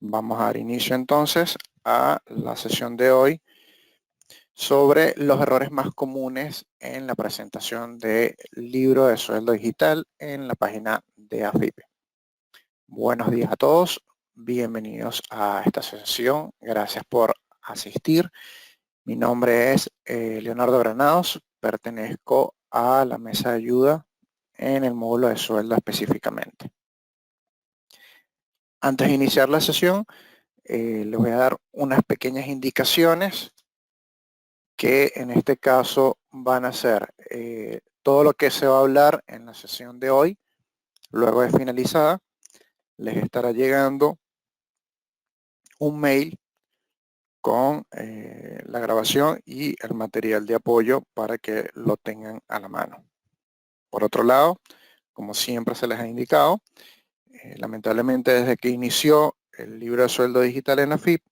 Vamos a dar inicio entonces a la sesión de hoy sobre los errores más comunes en la presentación del libro de sueldo digital en la página de AFIP. Buenos días a todos, bienvenidos a esta sesión, gracias por asistir. Mi nombre es Leonardo Granados, pertenezco a la mesa de ayuda en el módulo de sueldo específicamente. Antes de iniciar la sesión, les voy a dar unas pequeñas indicaciones que en este caso van a ser todo lo que se va a hablar en la sesión de hoy. Luego de finalizada, les estará llegando un mail con la grabación y el material de apoyo para que lo tengan a la mano. Por otro lado, como siempre se les ha indicado, lamentablemente desde que inició el libro de sueldo digital en AFIP,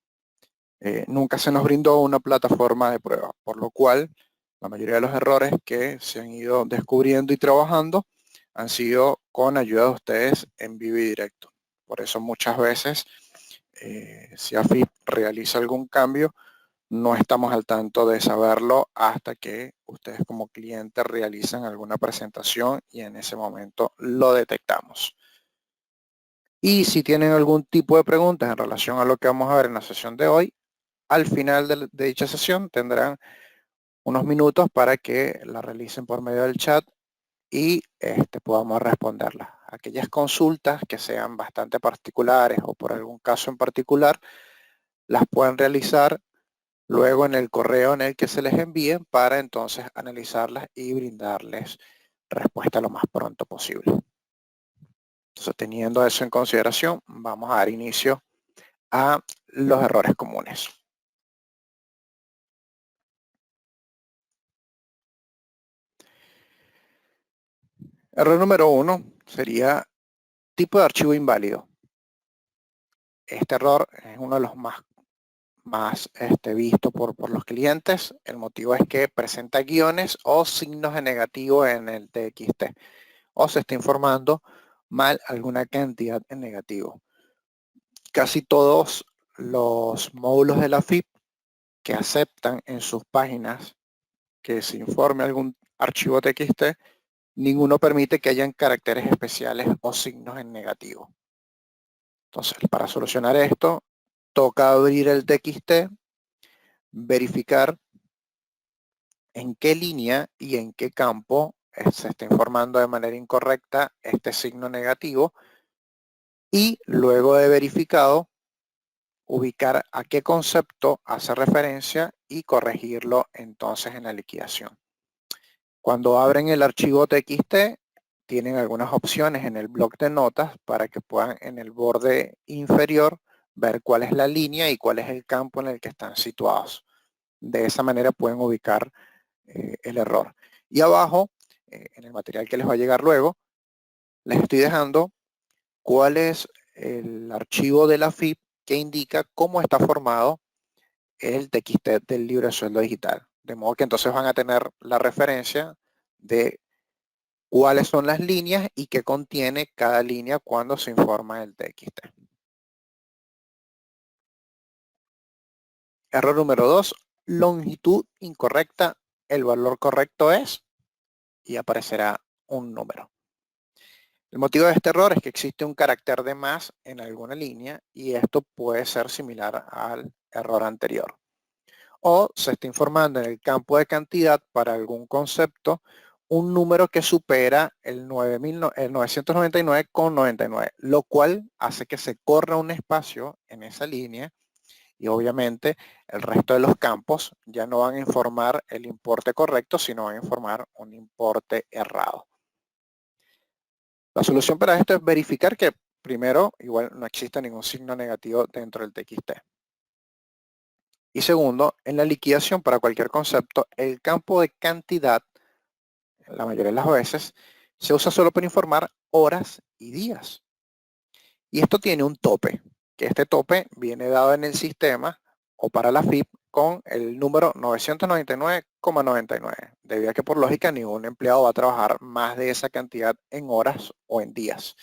nunca se nos brindó una plataforma de prueba, por lo cual la mayoría de los errores que se han ido descubriendo y trabajando han sido con ayuda de ustedes en vivo y directo. Por eso muchas veces, si AFIP realiza algún cambio, no estamos al tanto de saberlo hasta que ustedes como cliente realizan alguna presentación y en ese momento lo detectamos. Y si tienen algún tipo de preguntas en relación a lo que vamos a ver en la sesión de hoy, al final de dicha sesión tendrán unos minutos para que la realicen por medio del chat y podamos responderlas. Aquellas consultas que sean bastante particulares o por algún caso en particular, las pueden realizar luego en el correo en el que se les envíe para entonces analizarlas y brindarles respuesta lo más pronto posible. Entonces, teniendo eso en consideración, vamos a dar inicio a los errores comunes. Error número 1 sería tipo de archivo inválido. Este error es uno de los más visto por los clientes. El motivo es que presenta guiones o signos de negativo en el TXT o se está informando mal alguna cantidad en negativo. Casi todos los módulos de la FIP que aceptan en sus páginas que se informe algún archivo TXT, ninguno permite que hayan caracteres especiales o signos en negativo. Entonces, para solucionar esto, toca abrir el TXT, verificar en qué línea y en qué campo se está informando de manera incorrecta este signo negativo y luego de verificado, ubicar a qué concepto hace referencia y corregirlo entonces en la liquidación. Cuando abren el archivo TXT, tienen algunas opciones en el bloc de notas para que puedan en el borde inferior ver cuál es la línea y cuál es el campo en el que están situados. De esa manera pueden ubicar el error. Y abajo, en el material que les va a llegar luego, les estoy dejando cuál es el archivo de la FIP que indica cómo está formado el TXT del libro de sueldo digital. De modo que entonces van a tener la referencia de cuáles son las líneas y qué contiene cada línea cuando se informa el TXT. Error número 2, longitud incorrecta. El valor correcto es y aparecerá un número. El motivo de este error es que existe un carácter de más en alguna línea y esto puede ser similar al error anterior. O se está informando en el campo de cantidad para algún concepto un número que supera el 999,99, lo cual hace que se corra un espacio en esa línea y obviamente el resto de los campos ya no van a informar el importe correcto, sino van a informar un importe errado. La solución para esto es verificar que primero, igual no existe ningún signo negativo dentro del TXT. Y segundo, en la liquidación para cualquier concepto, el campo de cantidad, la mayoría de las veces, se usa solo para informar horas y días. Y esto tiene un tope, que este tope viene dado en el sistema o para la FIP con el número 999,99, debido a que por lógica ningún empleado va a trabajar más de esa cantidad en horas o en días.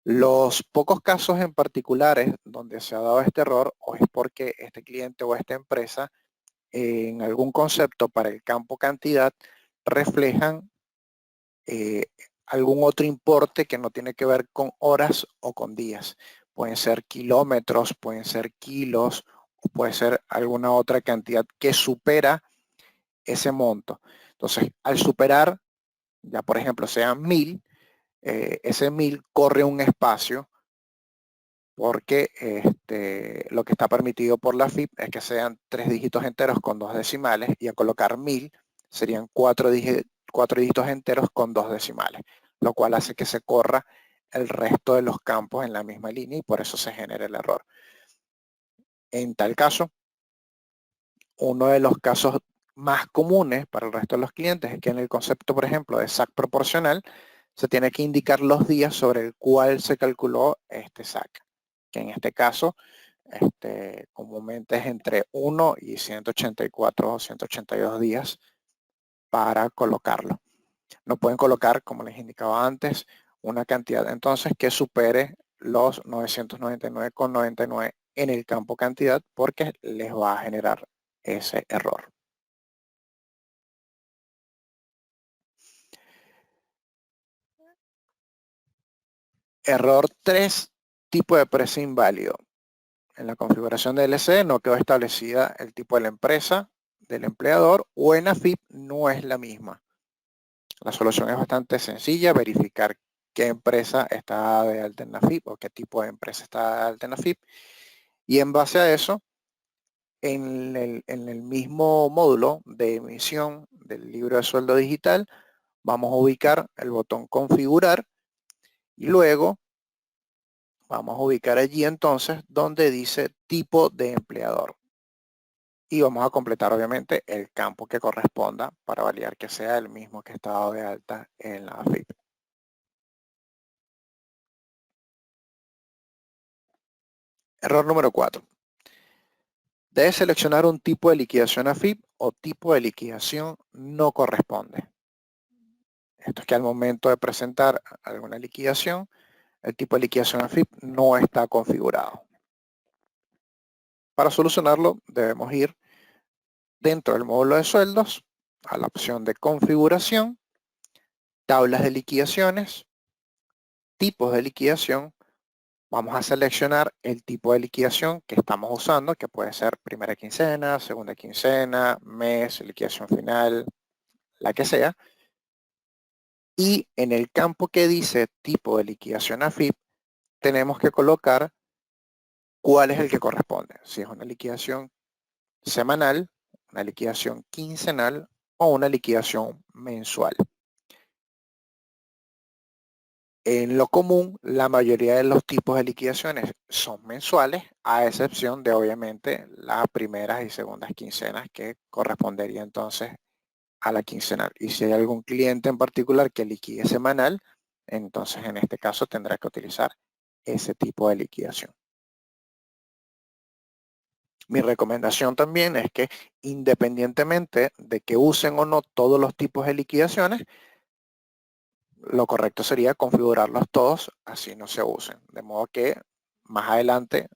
Los pocos casos en particulares donde se ha dado este error o es porque este cliente o esta empresa en algún concepto para el campo cantidad reflejan eh, algún otro importe que no tiene que ver con horas o con días. Pueden ser kilómetros, pueden ser kilos, o puede ser alguna otra cantidad que supera ese monto. Entonces, al superar, ya por ejemplo, sean 1000, ese 1000 corre un espacio porque lo que está permitido por la FIP es que sean 3 dígitos enteros con 2 decimales y a colocar 1000 serían 4 dígitos enteros con 2 decimales, lo cual hace que se corra el resto de los campos en la misma línea y por eso se genera el error. En tal caso, uno de los casos más comunes para el resto de los clientes es que en el concepto, por ejemplo, de SAC proporcional, se tiene que indicar los días sobre el cual se calculó este SAC, que en este caso comúnmente es entre 1 y 184 o 182 días para colocarlo. No pueden colocar, como les indicaba antes, una cantidad entonces que supere los 999,99 en el campo cantidad porque les va a generar ese error. Error 3, tipo de precio inválido. En la configuración de LC no quedó establecida el tipo de la empresa, del empleador o en AFIP no es la misma. La solución es bastante sencilla, verificar qué empresa está de alta en AFIP o qué tipo de empresa está de alta en AFIP y en base a eso, en el mismo módulo de emisión del libro de sueldo digital, vamos a ubicar el botón configurar y luego vamos a ubicar allí entonces donde dice tipo de empleador. Y vamos a completar obviamente el campo que corresponda para validar que sea el mismo que está dado de alta en la AFIP. Error número 4. Debe seleccionar un tipo de liquidación AFIP o tipo de liquidación no corresponde. Esto es que al momento de presentar alguna liquidación, el tipo de liquidación AFIP no está configurado. Para solucionarlo, debemos ir dentro del módulo de sueldos a la opción de configuración, tablas de liquidaciones, tipos de liquidación. Vamos a seleccionar el tipo de liquidación que estamos usando, que puede ser primera quincena, segunda quincena, mes, liquidación final, la que sea. Y en el campo que dice tipo de liquidación AFIP, tenemos que colocar cuál es el que corresponde. Si es una liquidación semanal, una liquidación quincenal o una liquidación mensual. En lo común, la mayoría de los tipos de liquidaciones son mensuales, a excepción de obviamente las primeras y segundas quincenas que correspondería entonces a la quincenal. Y si hay algún cliente en particular que liquide semanal, entonces en este caso tendrá que utilizar ese tipo de liquidación. Mi recomendación también es que independientemente de que usen o no todos los tipos de liquidaciones, lo correcto sería configurarlos todos, así no se usen. De modo que más adelante,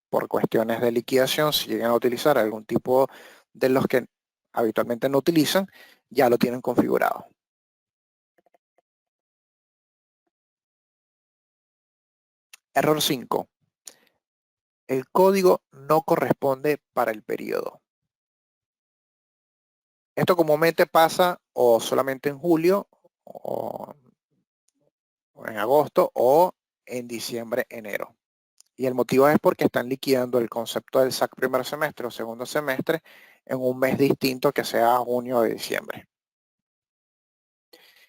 por cuestiones de liquidación, si llegan a utilizar algún tipo de los que habitualmente no utilizan, ya lo tienen configurado. Error 5. El código no corresponde para el periodo. Esto comúnmente pasa o solamente en julio o en agosto o en diciembre, enero. Y el motivo es porque están liquidando el concepto del SAC primer semestre o segundo semestre en un mes distinto que sea junio o diciembre.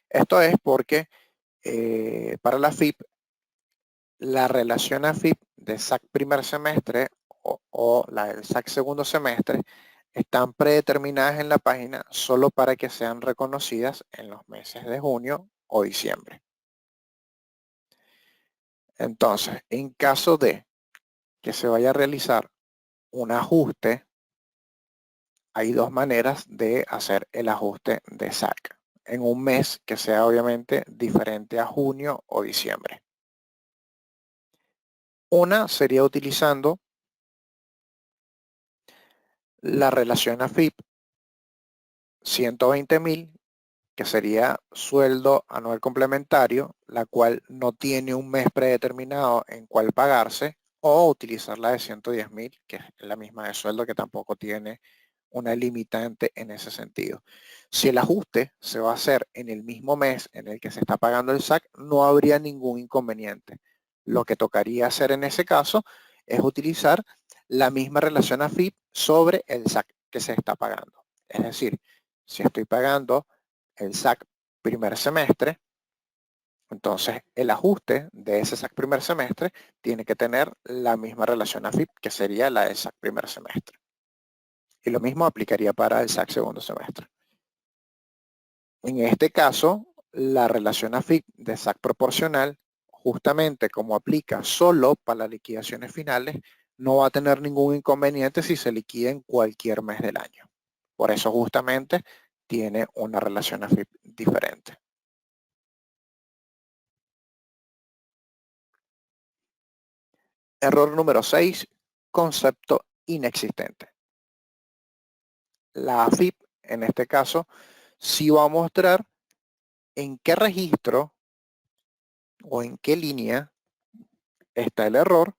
Esto es porque para la FIP, la relación AFIP de SAC primer semestre o la del SAC segundo semestre están predeterminadas en la página solo para que sean reconocidas en los meses de junio o diciembre. Entonces, en caso de que se vaya a realizar un ajuste, hay dos maneras de hacer el ajuste de SAC en un mes que sea obviamente diferente a junio o diciembre. Una sería utilizando la relación AFIP 120.000, que sería sueldo anual complementario, la cual no tiene un mes predeterminado en cuál pagarse, o utilizar la de 110.000, que es la misma de sueldo, que tampoco tiene una limitante en ese sentido. Si el ajuste se va a hacer en el mismo mes en el que se está pagando el SAC, no habría ningún inconveniente. Lo que tocaría hacer en ese caso es utilizar la misma relación AFIP sobre el SAC que se está pagando. Es decir, si estoy pagando el SAC primer semestre, entonces el ajuste de ese SAC primer semestre tiene que tener la misma relación AFIP, que sería la de SAC primer semestre. Y lo mismo aplicaría para el SAC segundo semestre. En este caso, la relación AFIP de SAC proporcional, justamente como aplica solo para las liquidaciones finales, no va a tener ningún inconveniente si se liquida en cualquier mes del año. Por eso justamente tiene una relación AFIP diferente. Error número 6, concepto inexistente. La AFIP, en este caso, sí va a mostrar en qué registro o en qué línea está el error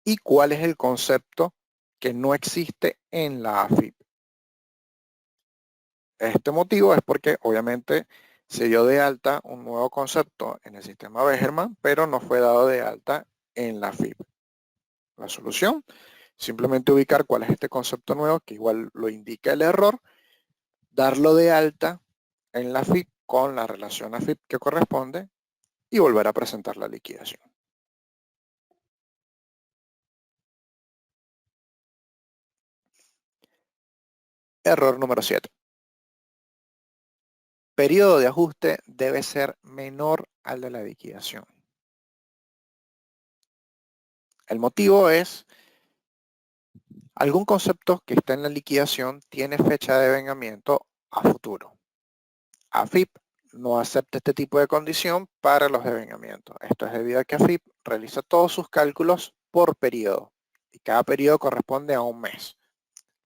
y cuál es el concepto que no existe en la AFIP. Este motivo es porque obviamente se dio de alta un nuevo concepto en el sistema Begerman, pero no fue dado de alta en la AFIP. La solución, simplemente ubicar cuál es este concepto nuevo, que igual lo indica el error, darlo de alta en la AFIP con la relación AFIP que corresponde y volver a presentar la liquidación. Error número 7. Periodo de ajuste debe ser menor al de la liquidación. El motivo es algún concepto que está en la liquidación tiene fecha de devengamiento a futuro. AFIP no acepta este tipo de condición para los devengamientos. Esto es debido a que AFIP realiza todos sus cálculos por periodo y cada periodo corresponde a un mes.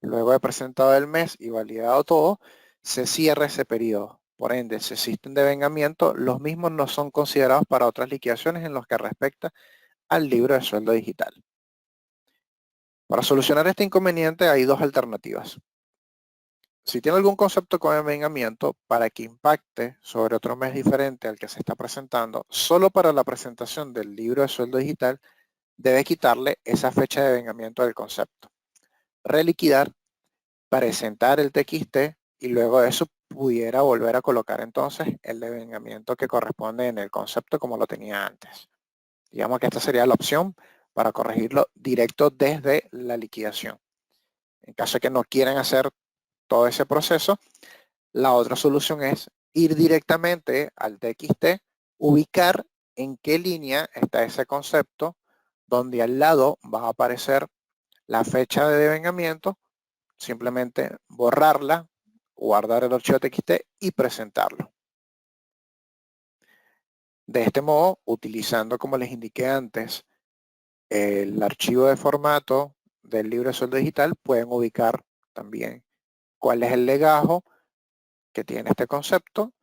Luego de presentado el mes y validado todo, se cierra ese periodo. Por ende, si existen devengamientos, los mismos no son considerados para otras liquidaciones en los que respecta al libro de sueldo digital. Para solucionar este inconveniente hay dos alternativas. Si tiene algún concepto con devengamiento, para que impacte sobre otro mes diferente al que se está presentando, solo para la presentación del libro de sueldo digital, debe quitarle esa fecha de devengamiento del concepto. Reliquidar, presentar el TXT y luego de eso pudiera volver a colocar entonces el devengamiento que corresponde en el concepto como lo tenía antes. Digamos que esta sería la opción para corregirlo directo desde la liquidación. En caso de que no quieran hacer todo ese proceso, la otra solución es ir directamente al TXT, ubicar en qué línea está ese concepto, donde al lado va a aparecer la fecha de devengamiento, simplemente borrarla, guardar el archivo TXT y presentarlo. De este modo, utilizando, como les indiqué antes, el archivo de formato del libro de sueldo digital, pueden ubicar también cuál es el legajo que tiene este concepto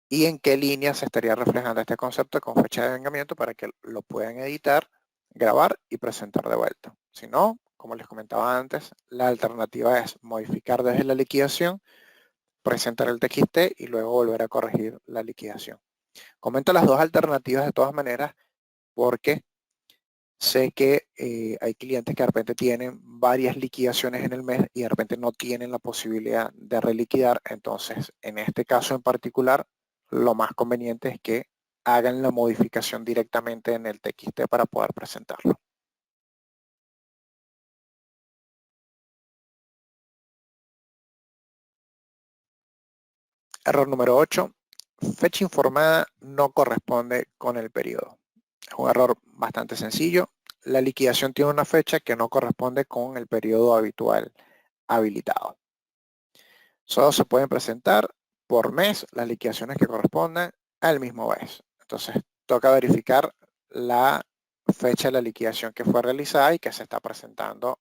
y en qué línea se estaría reflejando este concepto con fecha de devengamiento para que lo puedan editar, grabar y presentar de vuelta. Si no, como les comentaba antes, la alternativa es modificar desde la liquidación, presentar el TXT y luego volver a corregir la liquidación. Comento las dos alternativas de todas maneras porque sé que hay clientes que de repente tienen varias liquidaciones en el mes y de repente no tienen la posibilidad de reliquidar. Entonces, en este caso en particular, lo más conveniente es que hagan la modificación directamente en el TXT para poder presentarlo. Error número 8. Fecha informada no corresponde con el periodo. Es un error bastante sencillo. La liquidación tiene una fecha que no corresponde con el periodo habitual habilitado. Solo se pueden presentar por mes las liquidaciones que correspondan al mismo mes. Entonces, toca verificar la fecha de la liquidación que fue realizada y que se está presentando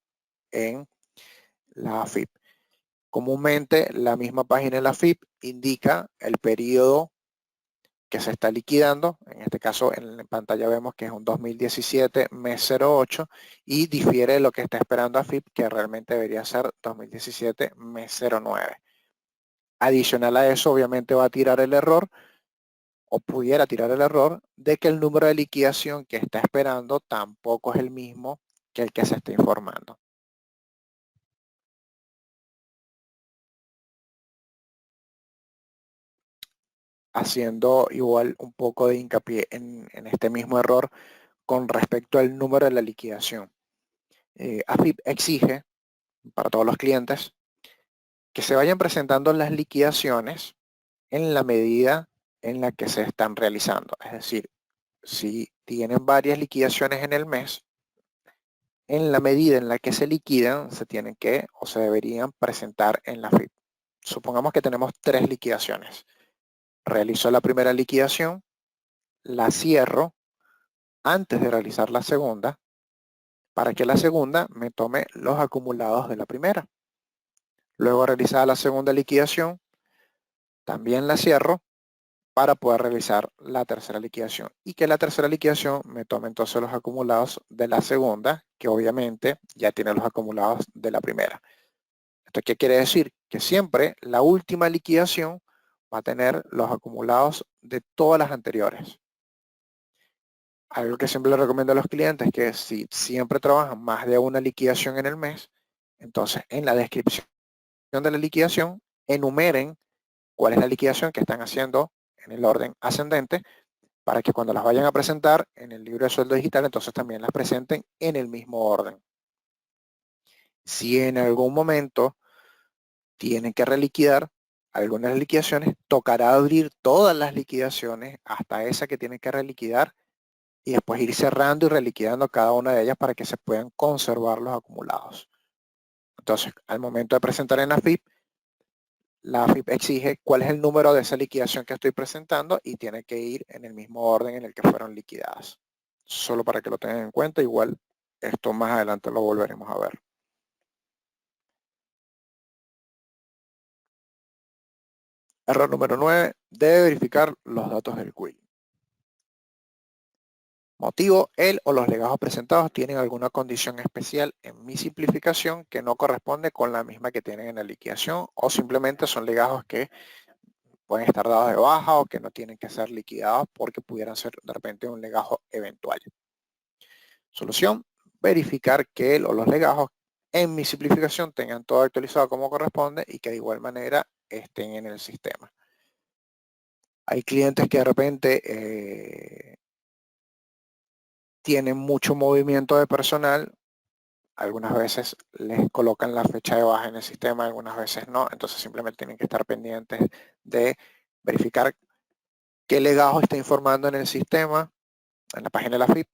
en la AFIP. Comúnmente la misma página de la AFIP indica el periodo que se está liquidando. En este caso en la pantalla vemos que es un 2017 mes 08 y difiere de lo que está esperando AFIP, que realmente debería ser 2017 mes 09. Adicional a eso, obviamente va a tirar el error, o pudiera tirar el error, de que el número de liquidación que está esperando tampoco es el mismo que el que se está informando. Haciendo igual un poco de hincapié en este mismo error con respecto al número de la liquidación. AFIP exige para todos los clientes que se vayan presentando las liquidaciones en la medida en la que se están realizando. Es decir, si tienen varias liquidaciones en el mes, en la medida en la que se liquidan, se tienen que o se deberían presentar en la AFIP. Supongamos que tenemos 3 liquidaciones. Realizo la primera liquidación, la cierro antes de realizar la segunda, para que la segunda me tome los acumulados de la primera. Luego realizada la segunda liquidación, también la cierro para poder realizar la tercera liquidación y que la tercera liquidación me tome entonces los acumulados de la segunda, que obviamente ya tiene los acumulados de la primera. ¿Esto qué quiere decir? Que siempre la última liquidación va a tener los acumulados de todas las anteriores. Algo que siempre le recomiendo a los clientes es que si siempre trabajan más de una liquidación en el mes, entonces en la descripción de la liquidación enumeren cuál es la liquidación que están haciendo en el orden ascendente, para que cuando las vayan a presentar en el libro de sueldo digital, entonces también las presenten en el mismo orden. Si en algún momento tienen que reliquidar algunas liquidaciones, tocará abrir todas las liquidaciones hasta esa que tienen que reliquidar y después ir cerrando y reliquidando cada una de ellas para que se puedan conservar los acumulados. Entonces, al momento de presentar en la AFIP exige cuál es el número de esa liquidación que estoy presentando y tiene que ir en el mismo orden en el que fueron liquidadas. Solo para que lo tengan en cuenta, igual esto más adelante lo volveremos a ver. Error número 9, debe verificar los datos del quill. Motivo, él o los legajos presentados tienen alguna condición especial en mi simplificación que no corresponde con la misma que tienen en la liquidación, o simplemente son legajos que pueden estar dados de baja o que no tienen que ser liquidados porque pudieran ser de repente un legajo eventual. Solución, verificar que él o los legajos en mi simplificación tengan todo actualizado como corresponde y que de igual manera estén en el sistema. Hay clientes que de repente tienen mucho movimiento de personal, algunas veces les colocan la fecha de baja en el sistema, algunas veces no, entonces simplemente tienen que estar pendientes de verificar qué legajo está informando en el sistema, en la página de la AFIP,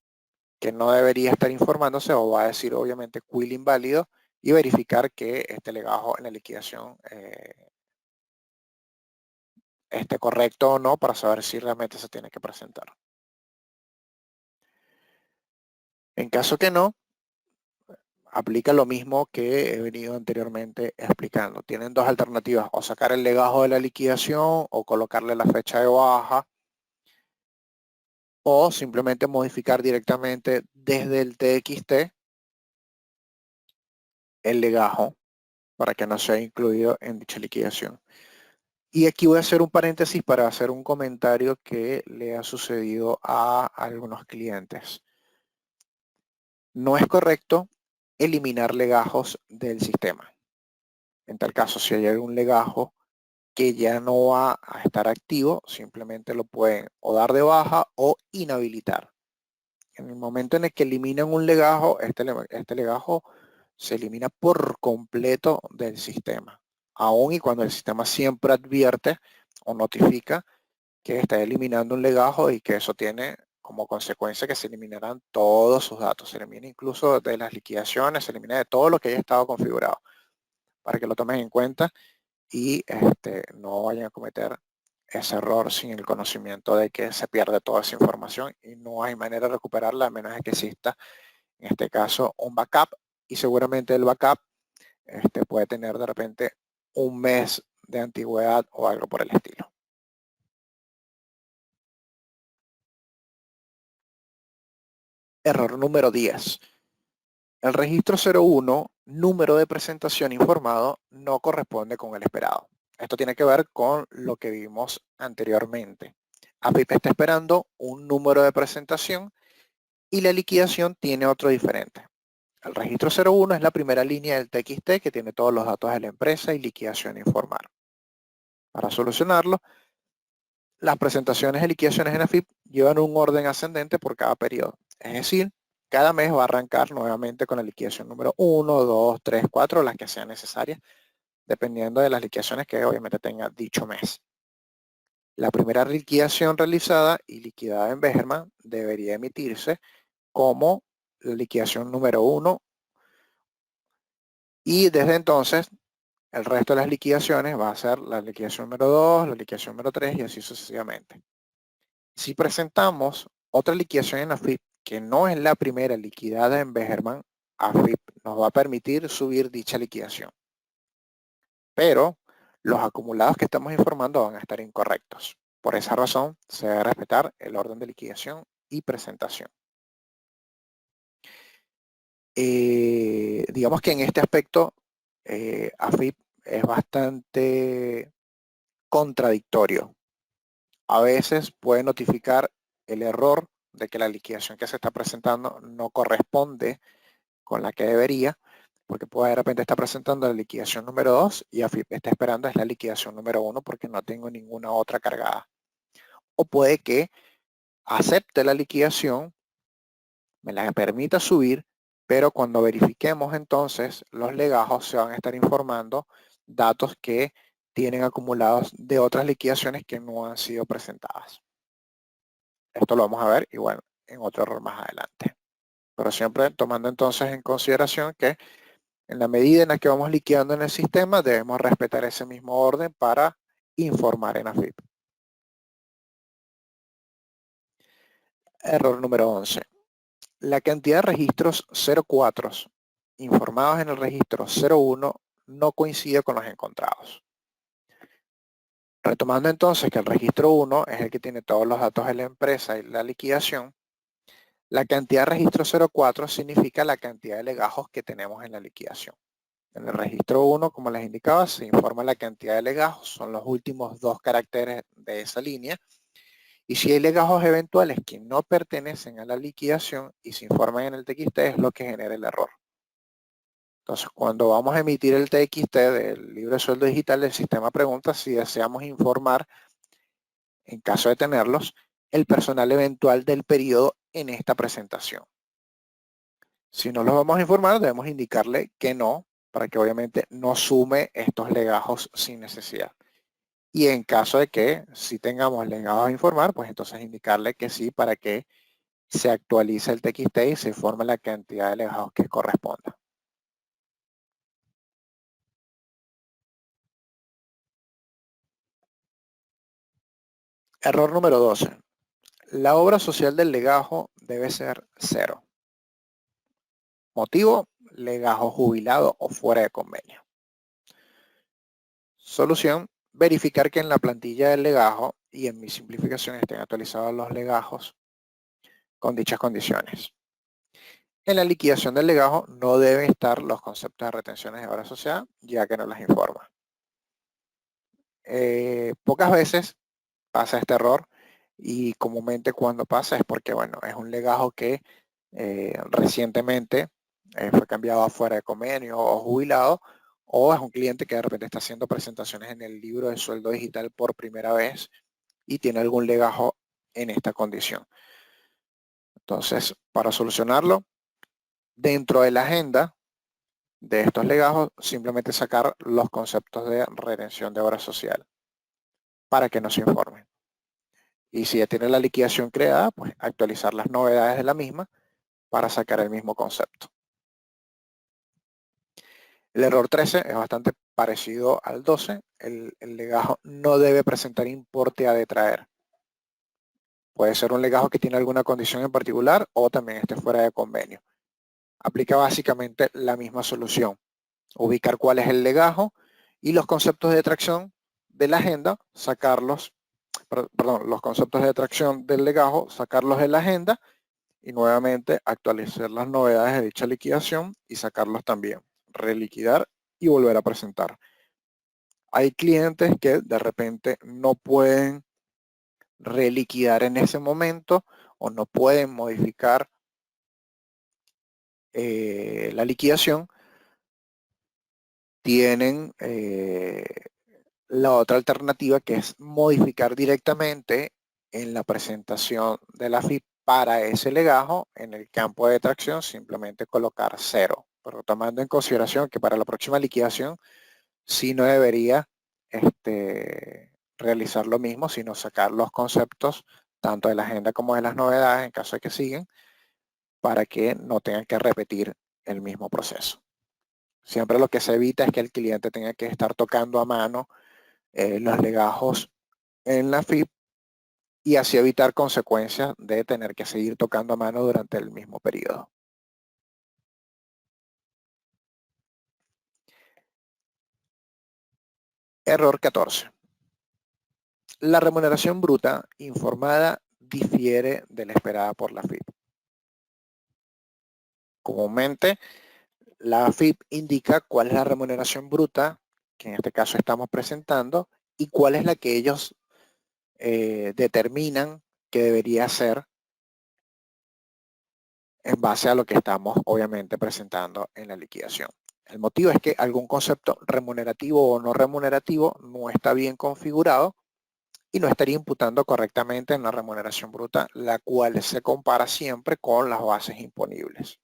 que no debería estar informándose o va a decir obviamente quill inválido, y verificar que este legajo en la liquidación esté correcto o no para saber si realmente se tiene que presentar. En caso que no, aplica lo mismo que he venido anteriormente explicando. Tienen dos alternativas, o sacar el legajo de la liquidación o colocarle la fecha de baja, o simplemente modificar directamente desde el TXT el legajo para que no sea incluido en dicha liquidación. Y aquí voy a hacer un paréntesis para hacer un comentario que le ha sucedido a algunos clientes. No es correcto eliminar legajos del sistema. En tal caso, si hay algún legajo que ya no va a estar activo, simplemente lo pueden o dar de baja o inhabilitar. En el momento en el que eliminan un legajo, este legajo se elimina por completo del sistema. Aún y cuando el sistema siempre advierte o notifica que está eliminando un legajo y que eso tiene como consecuencia que se eliminarán todos sus datos. Se elimina incluso de las liquidaciones, se elimina de todo lo que haya estado configurado, para que lo tomen en cuenta y no vayan a cometer ese error sin el conocimiento de que se pierde toda esa información y no hay manera de recuperarla a menos de que exista, en este caso, un backup, y seguramente el backup puede tener de repente un mes de antigüedad o algo por el estilo. Error número 10. El registro 01, número de presentación informado, no corresponde con el esperado. Esto tiene que ver con lo que vimos anteriormente. AFIP está esperando un número de presentación y la liquidación tiene otro diferente. El registro 01 es la primera línea del TXT que tiene todos los datos de la empresa y liquidación a informar. Para solucionarlo, las presentaciones de liquidaciones en AFIP llevan un orden ascendente por cada periodo. Es decir, cada mes va a arrancar nuevamente con la liquidación número 1, 2, 3, 4, las que sean necesarias, dependiendo de las liquidaciones que obviamente tenga dicho mes. La primera liquidación realizada y liquidada en Begerman debería emitirse como la liquidación número 1 y desde entonces el resto de las liquidaciones va a ser la liquidación número 2, la liquidación número 3 y así sucesivamente. Si presentamos otra liquidación en AFIP que no es la primera liquidada en Begerman, AFIP nos va a permitir subir dicha liquidación. Pero los acumulados que estamos informando van a estar incorrectos. Por esa razón, se debe respetar el orden de liquidación y presentación. Digamos que en este aspecto, AFIP es bastante contradictorio. A veces puede notificar el error de que la liquidación que se está presentando no corresponde con la que debería, porque puede de repente estar presentando la liquidación número 2 y AFIP está esperando es la liquidación número 1 porque no tengo ninguna otra cargada. O puede que acepte la liquidación, me la permita subir, pero cuando verifiquemos entonces los legajos se van a estar informando datos que tienen acumulados de otras liquidaciones que no han sido presentadas. Esto lo vamos a ver igual en otro error más adelante. Pero siempre tomando entonces en consideración que en la medida en la que vamos liquidando en el sistema debemos respetar ese mismo orden para informar en AFIP. Error número 11. La cantidad de registros 04 informados en el registro 01 no coincide con los encontrados. Retomando entonces que el registro 1 es el que tiene todos los datos de la empresa y la liquidación, la cantidad de registro 04 significa la cantidad de legajos que tenemos en la liquidación. En el registro 1, como les indicaba, se informa la cantidad de legajos, son los últimos dos caracteres de esa línea. Y si hay legajos eventuales que no pertenecen a la liquidación y se informan en el TXT, es lo que genera el error. Entonces, cuando vamos a emitir el TXT del libro de sueldo digital, el sistema pregunta si deseamos informar, en caso de tenerlos, el personal eventual del periodo en esta presentación. Si no los vamos a informar, debemos indicarle que no, para que obviamente no sume estos legajos sin necesidad. Y en caso de que si tengamos legajos a informar, pues entonces indicarle que sí para que se actualice el TXT y se informe la cantidad de legajos que corresponda. Error número 12. La obra social del legajo debe ser 0. Motivo, legajo jubilado o fuera de convenio. Solución, verificar que en la plantilla del legajo y en mi simplificación estén actualizados los legajos con dichas condiciones. En la liquidación del legajo no deben estar los conceptos de retenciones de obra social, ya que no las informa. Pocas veces pasa este error y comúnmente cuando pasa es porque, bueno, es un legajo que recientemente fue cambiado a fuera de convenio o jubilado, o es un cliente que de repente está haciendo presentaciones en el libro de sueldo digital por primera vez y tiene algún legajo en esta condición. Entonces, para solucionarlo, dentro de la agenda de estos legajos, simplemente sacar los conceptos de retención de obra social para que nos informen. Y si ya tiene la liquidación creada, pues actualizar las novedades de la misma para sacar el mismo concepto. El error 13 es bastante parecido al 12. El legajo no debe presentar importe a detraer. Puede ser un legajo que tiene alguna condición en particular o también esté fuera de convenio. Aplica básicamente la misma solución. Ubicar cuál es el legajo y los conceptos de detracción de la agenda, sacarlos, perdón, los conceptos de detracción del legajo, sacarlos de la agenda y nuevamente actualizar las novedades de dicha liquidación y sacarlos también, reliquidar y volver a presentar. Hay clientes que de repente no pueden reliquidar en ese momento o no pueden modificar la liquidación. Tienen la otra alternativa, que es modificar directamente en la presentación de la FIP para ese legajo. En el campo de detracción simplemente colocar 0, pero tomando en consideración que para la próxima liquidación sí no debería realizar lo mismo, sino sacar los conceptos tanto de la agenda como de las novedades en caso de que siguen, para que no tengan que repetir el mismo proceso. Siempre lo que se evita es que el cliente tenga que estar tocando a mano los legajos en la FIP y así evitar consecuencias de tener que seguir tocando a mano durante el mismo periodo. Error 14. La remuneración bruta informada difiere de la esperada por la FIP. Comúnmente, la FIP indica cuál es la remuneración bruta, que en este caso estamos presentando, y cuál es la que ellos determinan que debería ser en base a lo que estamos obviamente presentando en la liquidación. El motivo es que algún concepto remunerativo o no remunerativo no está bien configurado y no estaría imputando correctamente en la remuneración bruta, la cual se compara siempre con las bases imponibles.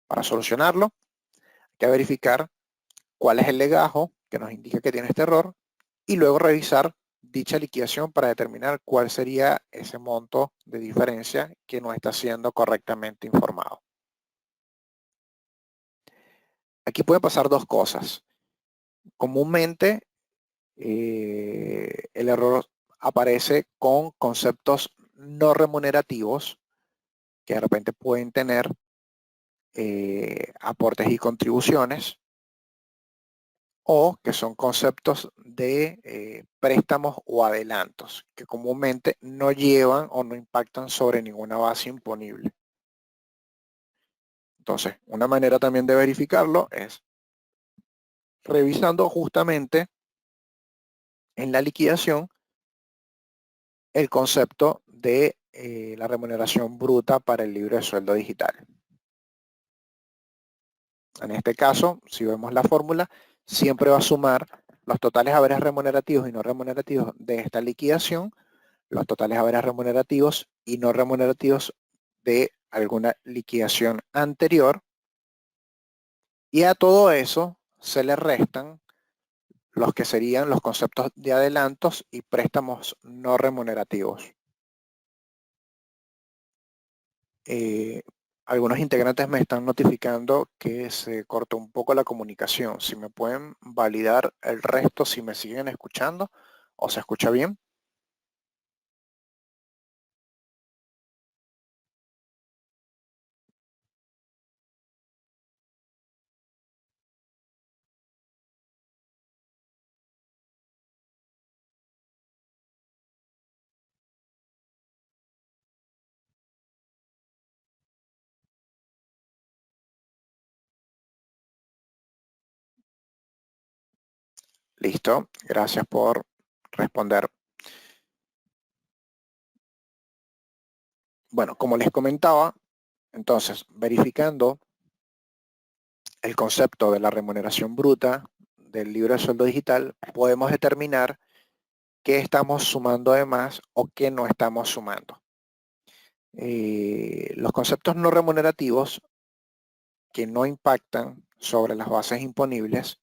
Para solucionarlo, hay que verificar cuál es el legajo que nos indica que tiene este error y luego revisar dicha liquidación para determinar cuál sería ese monto de diferencia que no está siendo correctamente informado. Aquí pueden pasar dos cosas. Comúnmente el error aparece con conceptos no remunerativos que de repente pueden tener aportes y contribuciones, o que son conceptos de préstamos o adelantos que comúnmente no llevan o no impactan sobre ninguna base imponible. Entonces, una manera también de verificarlo es revisando justamente en la liquidación el concepto de la remuneración bruta para el libro de sueldo digital. En este caso, si vemos la fórmula, siempre va a sumar los totales haberes remunerativos y no remunerativos de esta liquidación, los totales haberes remunerativos y no remunerativos de alguna liquidación anterior, y a todo eso se le restan los que serían los conceptos de adelantos y préstamos no remunerativos. Algunos integrantes me están notificando que se cortó un poco la comunicación. Si me pueden validar el resto, si me siguen escuchando o se escucha bien. Listo, gracias por responder. Bueno, como les comentaba, entonces, verificando el concepto de la remuneración bruta del libro de sueldo digital, podemos determinar qué estamos sumando además o qué no estamos sumando. Los conceptos no remunerativos que no impactan sobre las bases imponibles,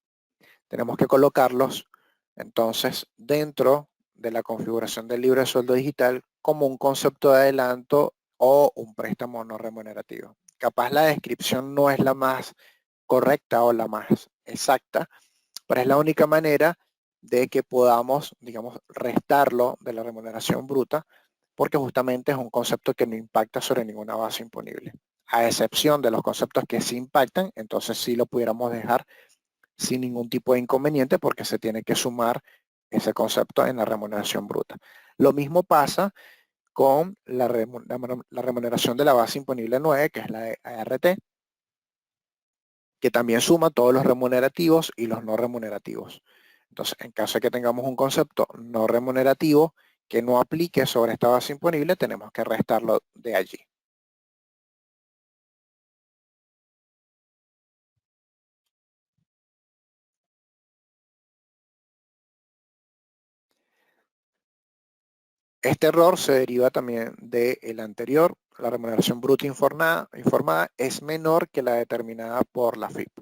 tenemos que colocarlos entonces dentro de la configuración del libro de sueldo digital como un concepto de adelanto o un préstamo no remunerativo. Capaz la descripción no es la más correcta o la más exacta, pero es la única manera de que podamos, digamos, restarlo de la remuneración bruta, porque justamente es un concepto que no impacta sobre ninguna base imponible. A excepción de los conceptos que sí impactan, entonces sí lo pudiéramos dejar sin ningún tipo de inconveniente porque se tiene que sumar ese concepto en la remuneración bruta. Lo mismo pasa con la remuneración de la base imponible 9, que es la ART, que también suma todos los remunerativos y los no remunerativos. Entonces, en caso de que tengamos un concepto no remunerativo que no aplique sobre esta base imponible, tenemos que restarlo de allí. Este error se deriva también del anterior. La remuneración bruta informada es menor que la determinada por la FIP.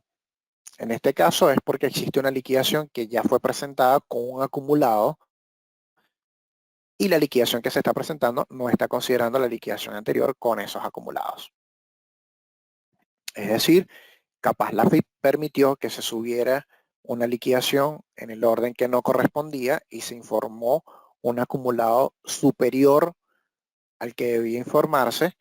En este caso es porque existe una liquidación que ya fue presentada con un acumulado y la liquidación que se está presentando no está considerando la liquidación anterior con esos acumulados. Es decir, capaz la FIP permitió que se subiera una liquidación en el orden que no correspondía y se informó un acumulado superior al que debía informarse,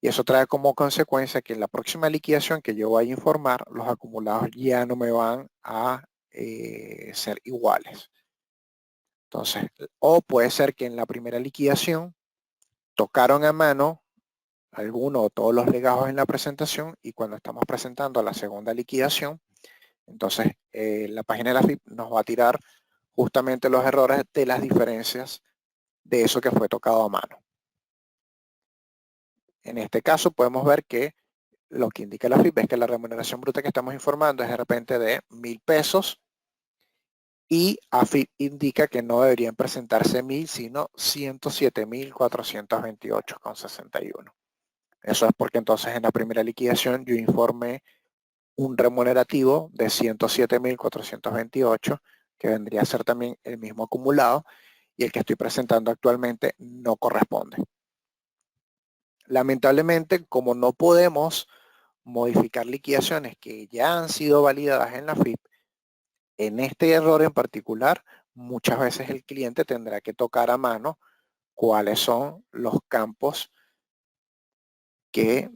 y eso trae como consecuencia que en la próxima liquidación que yo vaya a informar, los acumulados ya no me van a ser iguales. Entonces, o puede ser que en la primera liquidación tocaron a mano alguno o todos los legajos en la presentación y cuando estamos presentando la segunda liquidación, entonces la página de la FIP nos va a tirar justamente los errores de las diferencias de eso que fue tocado a mano. En este caso podemos ver que lo que indica la FIP es que la remuneración bruta que estamos informando es de repente de 1.000 pesos y AFIP indica que no deberían presentarse 1.000 sino 107.428,61. Eso es porque entonces en la primera liquidación yo informé un remunerativo de 107.428 que vendría a ser también el mismo acumulado y el que estoy presentando actualmente no corresponde. Lamentablemente, como no podemos modificar liquidaciones que ya han sido validadas en la FIP, en este error en particular, muchas veces el cliente tendrá que tocar a mano cuáles son los campos que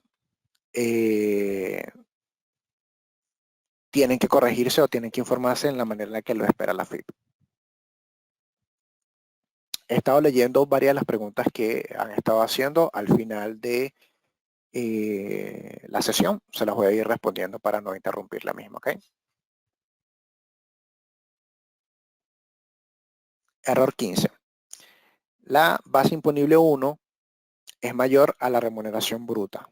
tienen que corregirse o tienen que informarse en la manera en la que lo espera la FIP. He estado leyendo varias de las preguntas que han estado haciendo al final de la sesión. Se las voy a ir respondiendo para no interrumpir la misma, ¿ok? Error 15. La base imponible 1 es mayor a la remuneración bruta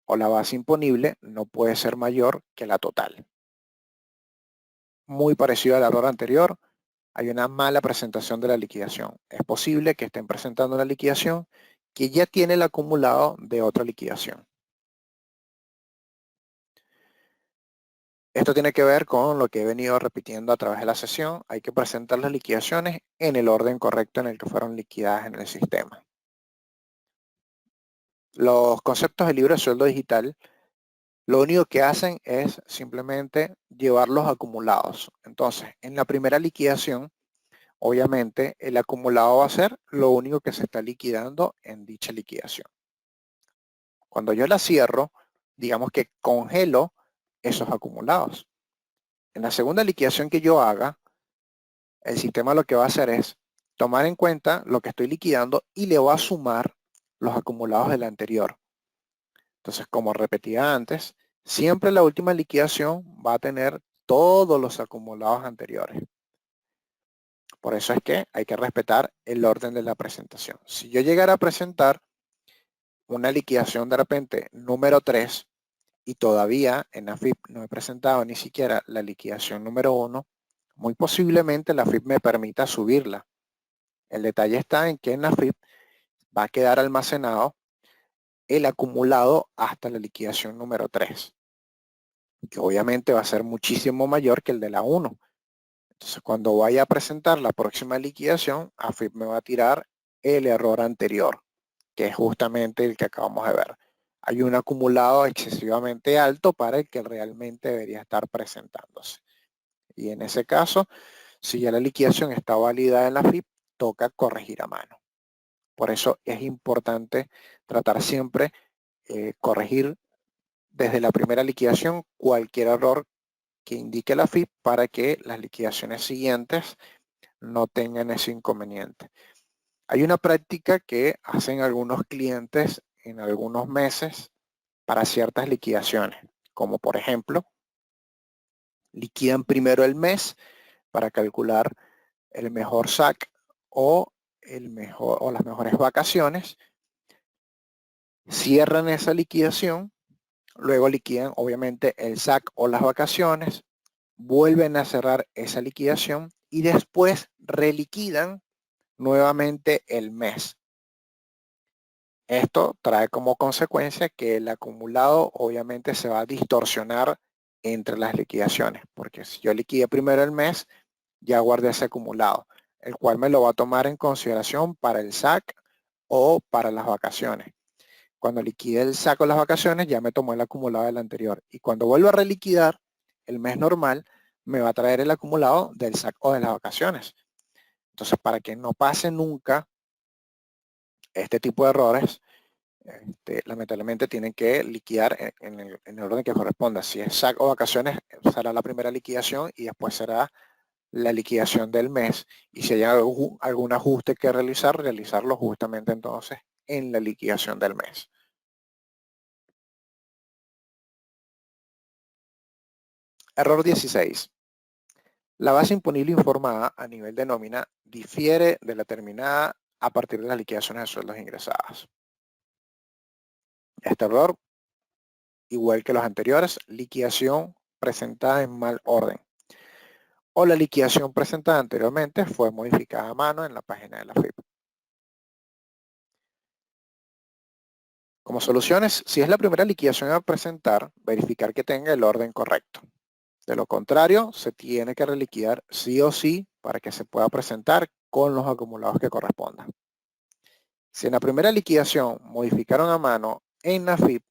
o la base imponible no puede ser mayor que la total. Muy parecido al error anterior, hay una mala presentación de la liquidación. Es posible que estén presentando una liquidación que ya tiene el acumulado de otra liquidación. Esto tiene que ver con lo que he venido repitiendo a través de la sesión. Hay que presentar las liquidaciones en el orden correcto en el que fueron liquidadas en el sistema. Los conceptos del libro de sueldo digital lo único que hacen es simplemente llevar los acumulados. Entonces, en la primera liquidación, obviamente, el acumulado va a ser lo único que se está liquidando en dicha liquidación. Cuando yo la cierro, digamos que congelo esos acumulados. En la segunda liquidación que yo haga, el sistema lo que va a hacer es tomar en cuenta lo que estoy liquidando y le va a sumar los acumulados de la anterior. Entonces, como repetía antes, siempre la última liquidación va a tener todos los acumulados anteriores. Por eso es que hay que respetar el orden de la presentación. Si yo llegara a presentar una liquidación de repente número 3 y todavía en la FIP no he presentado ni siquiera la liquidación número 1, muy posiblemente la FIP me permita subirla. El detalle está en que en la FIP va a quedar almacenado el acumulado hasta la liquidación número 3, que obviamente va a ser muchísimo mayor que el de la 1. Entonces, cuando vaya a presentar la próxima liquidación, AFIP me va a tirar el error anterior, que es justamente el que acabamos de ver. hay un acumulado excesivamente alto para el que realmente debería estar presentándose. Y en ese caso, si ya la liquidación está validada en la FIP, toca corregir a mano. Por eso es importante tratar siempre corregir desde la primera liquidación cualquier error que indique la FIP para que las liquidaciones siguientes no tengan ese inconveniente. Hay una práctica que hacen algunos clientes en algunos meses para ciertas liquidaciones, como por ejemplo, liquidan primero el mes para calcular el mejor SAC o las mejores vacaciones, cierran esa liquidación, luego liquidan obviamente el SAC o las vacaciones, vuelven a cerrar esa liquidación y después reliquidan nuevamente el mes. Esto trae como consecuencia que el acumulado obviamente se va a distorsionar entre las liquidaciones, porque si yo liquidé primero el mes, ya guardé ese acumulado, el cual me lo va a tomar en consideración para el SAC o para las vacaciones. Cuando liquide el SAC o las vacaciones, ya me tomó el acumulado del anterior. Y cuando vuelvo a reliquidar el mes normal, me va a traer el acumulado del SAC o de las vacaciones. Entonces, para que no pase nunca este tipo de errores, lamentablemente tienen que liquidar en el orden que corresponda. Si es SAC o vacaciones, será la primera liquidación y después será la liquidación del mes. Y si hay algún ajuste que realizar, realizarlo justamente entonces en la liquidación del mes. Error 16. La base imponible informada a nivel de nómina difiere de la terminada a partir de las liquidaciones de sueldos ingresadas. Este error, igual que los anteriores, liquidación presentada en mal orden, o la liquidación presentada anteriormente fue modificada a mano en la página de la FIP. Como soluciones, si es la primera liquidación a presentar, verificar que tenga el orden correcto. De lo contrario, se tiene que reliquidar sí o sí para que se pueda presentar con los acumulados que correspondan. Si en la primera liquidación modificaron a mano en la FIP,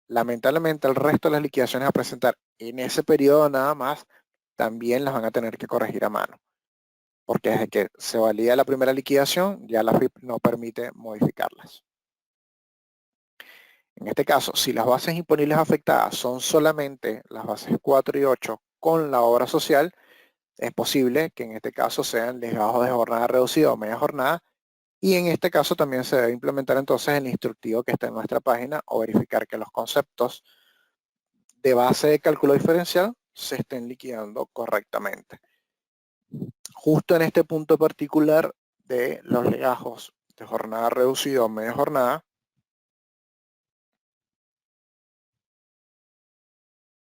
lamentablemente el resto de las liquidaciones a presentar en ese periodo nada más, también las van a tener que corregir a mano. Porque desde que se valida la primera liquidación, ya la FIP no permite modificarlas. En este caso, si las bases imponibles afectadas son solamente las bases 4 y 8 con la obra social, es posible que en este caso sean legados de jornada reducida o media jornada, y en este caso también se debe implementar entonces el instructivo que está en nuestra página o verificar que los conceptos de base de cálculo diferencial se estén liquidando correctamente. Justo en este punto particular de los legajos de jornada reducida o media jornada,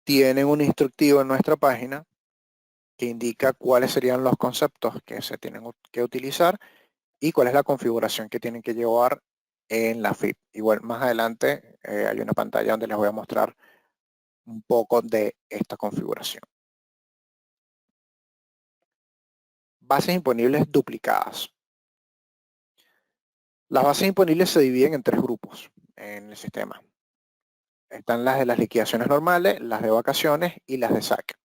tienen un instructivo en nuestra página que indica cuáles serían los conceptos que se tienen que utilizar y cuál es la configuración que tienen que llevar en la FIP. Igual más adelante hay una pantalla donde les voy a mostrar un poco de esta configuración. Bases imponibles duplicadas. Las bases imponibles se dividen en 3 grupos en el sistema. Están las de las liquidaciones normales, las de vacaciones y las de SAC.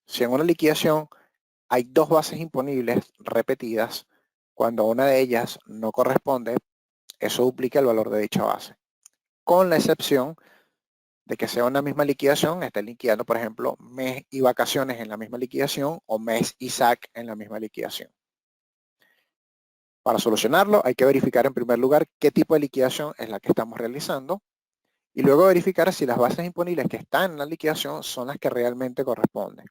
Si en una liquidación hay 2 bases imponibles repetidas, cuando una de ellas no corresponde, eso duplica el valor de dicha base. Con la excepción de que sea una misma liquidación, esté liquidando, por ejemplo, mes y vacaciones en la misma liquidación o mes y SAC en la misma liquidación. Para solucionarlo hay que verificar en primer lugar qué tipo de liquidación es la que estamos realizando y luego verificar si las bases imponibles que están en la liquidación son las que realmente corresponden.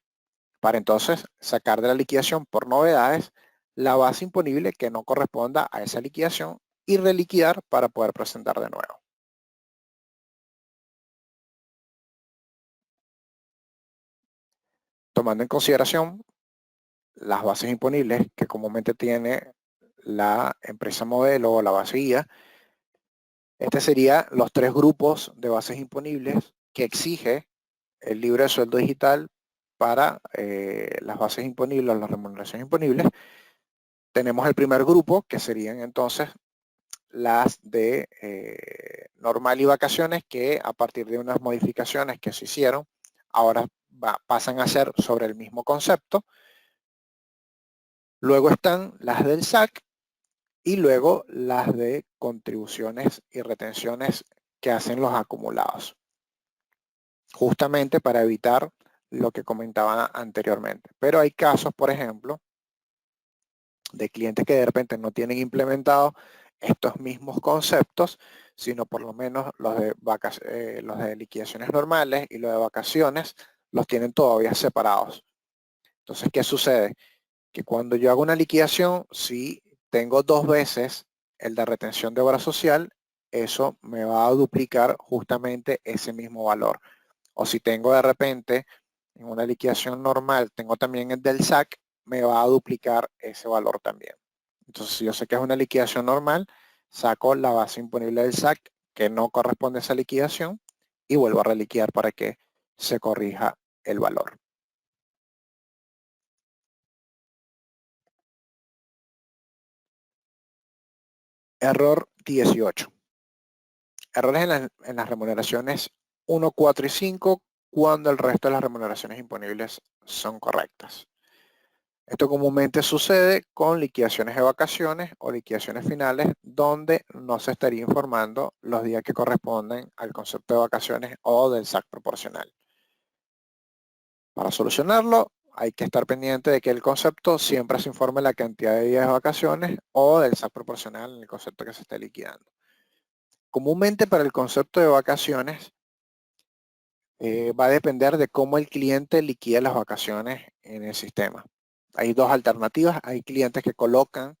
Para entonces sacar de la liquidación por novedades la base imponible que no corresponda a esa liquidación y reliquidar para poder presentar de nuevo. Tomando en consideración las bases imponibles que comúnmente tiene la empresa modelo o la base guía, este sería los 3 grupos de bases imponibles que exige el libro de sueldo digital para las bases imponibles o las remuneraciones imponibles. Tenemos el primer grupo, que serían entonces las de normal y vacaciones, que a partir de unas modificaciones que se hicieron, ahora pasan a ser sobre el mismo concepto. Luego están las del SAC y luego las de contribuciones y retenciones que hacen los acumulados, justamente para evitar lo que comentaba anteriormente. Pero hay casos, por ejemplo, de clientes que de repente no tienen implementados estos mismos conceptos, sino por lo menos los de liquidaciones normales y los de vacaciones los tienen todavía separados. Entonces, ¿qué sucede? Que cuando yo hago una liquidación, si tengo 2 veces el de retención de obra social, eso me va a duplicar justamente ese mismo valor. O si tengo de repente en una liquidación normal, tengo también el del SAC, me va a duplicar ese valor también. Entonces, si yo sé que es una liquidación normal, saco la base imponible del SAC que no corresponde a esa liquidación y vuelvo a reliquidar para que se corrija el valor. Error 18. Errores en las remuneraciones 1, 4 y 5 cuando el resto de las remuneraciones imponibles son correctas. Esto comúnmente sucede con liquidaciones de vacaciones o liquidaciones finales donde no se estaría informando los días que corresponden al concepto de vacaciones o del SAC proporcional. Para solucionarlo, hay que estar pendiente de que el concepto siempre se informe la cantidad de días de vacaciones o del SAC proporcional en el concepto que se esté liquidando. Comúnmente para el concepto de vacaciones va a depender de cómo el cliente liquida las vacaciones en el sistema. Hay 2 alternativas. Hay clientes que colocan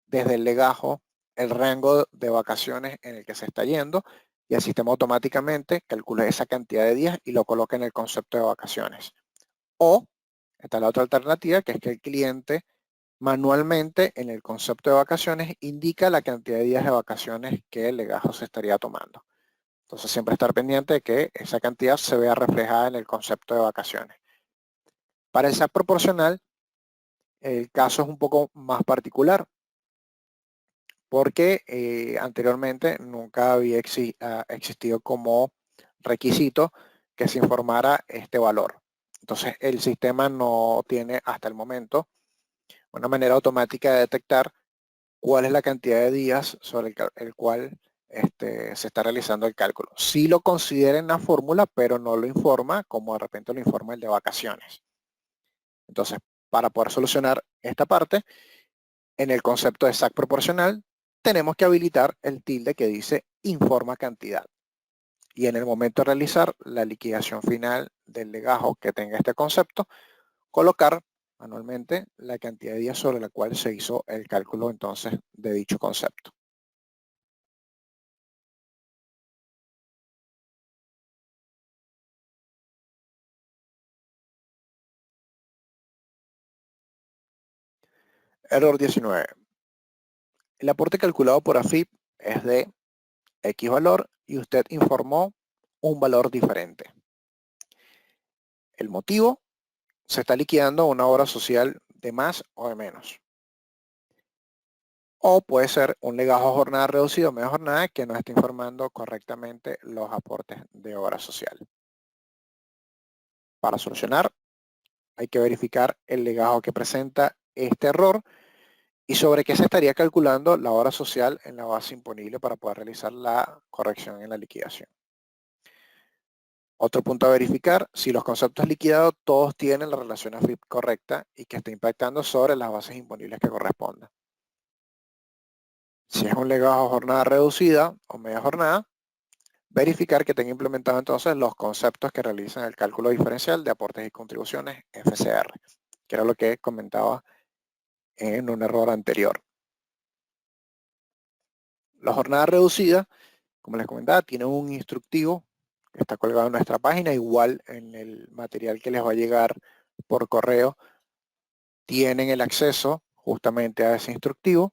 desde el legajo el rango de vacaciones en el que se está yendo y el sistema automáticamente calcula esa cantidad de días y lo coloca en el concepto de vacaciones. O está la otra alternativa, que es que el cliente manualmente en el concepto de vacaciones indica la cantidad de días de vacaciones que el legajo se estaría tomando. Entonces siempre estar pendiente de que esa cantidad se vea reflejada en el concepto de vacaciones. Para el SAC proporcional, el caso es un poco más particular porque anteriormente nunca había existido como requisito que se informara este valor. Entonces el sistema no tiene hasta el momento una manera automática de detectar cuál es la cantidad de días sobre el cual se está realizando el cálculo. Sí lo considera en la fórmula, pero no lo informa como de repente lo informa el de vacaciones. Entonces, para poder solucionar esta parte, en el concepto de SAC proporcional, tenemos que habilitar el tilde que dice informa cantidad. Y en el momento de realizar la liquidación final del legajo que tenga este concepto, colocar manualmente la cantidad de días sobre la cual se hizo el cálculo entonces de dicho concepto. Error 19. El aporte calculado por AFIP es de X valor y usted informó un valor diferente. El motivo, se está liquidando una obra social de más o de menos. O puede ser un legajo a jornada reducida o media jornada que no está informando correctamente los aportes de obra social. Para solucionar, hay que verificar el legajo que presenta este error y sobre qué se estaría calculando la obra social en la base imponible para poder realizar la corrección en la liquidación. Otro punto a verificar, si los conceptos liquidados todos tienen la relación AFIP correcta y que está impactando sobre las bases imponibles que correspondan. Si es un legajo a jornada reducida o media jornada, verificar que tenga implementado entonces los conceptos que realizan el cálculo diferencial de aportes y contribuciones FCR, que era lo que comentaba en un error anterior. La jornada reducida, como les comentaba, tiene un instructivo que está colgado en nuestra página, igual en el material que les va a llegar por correo, tienen el acceso justamente a ese instructivo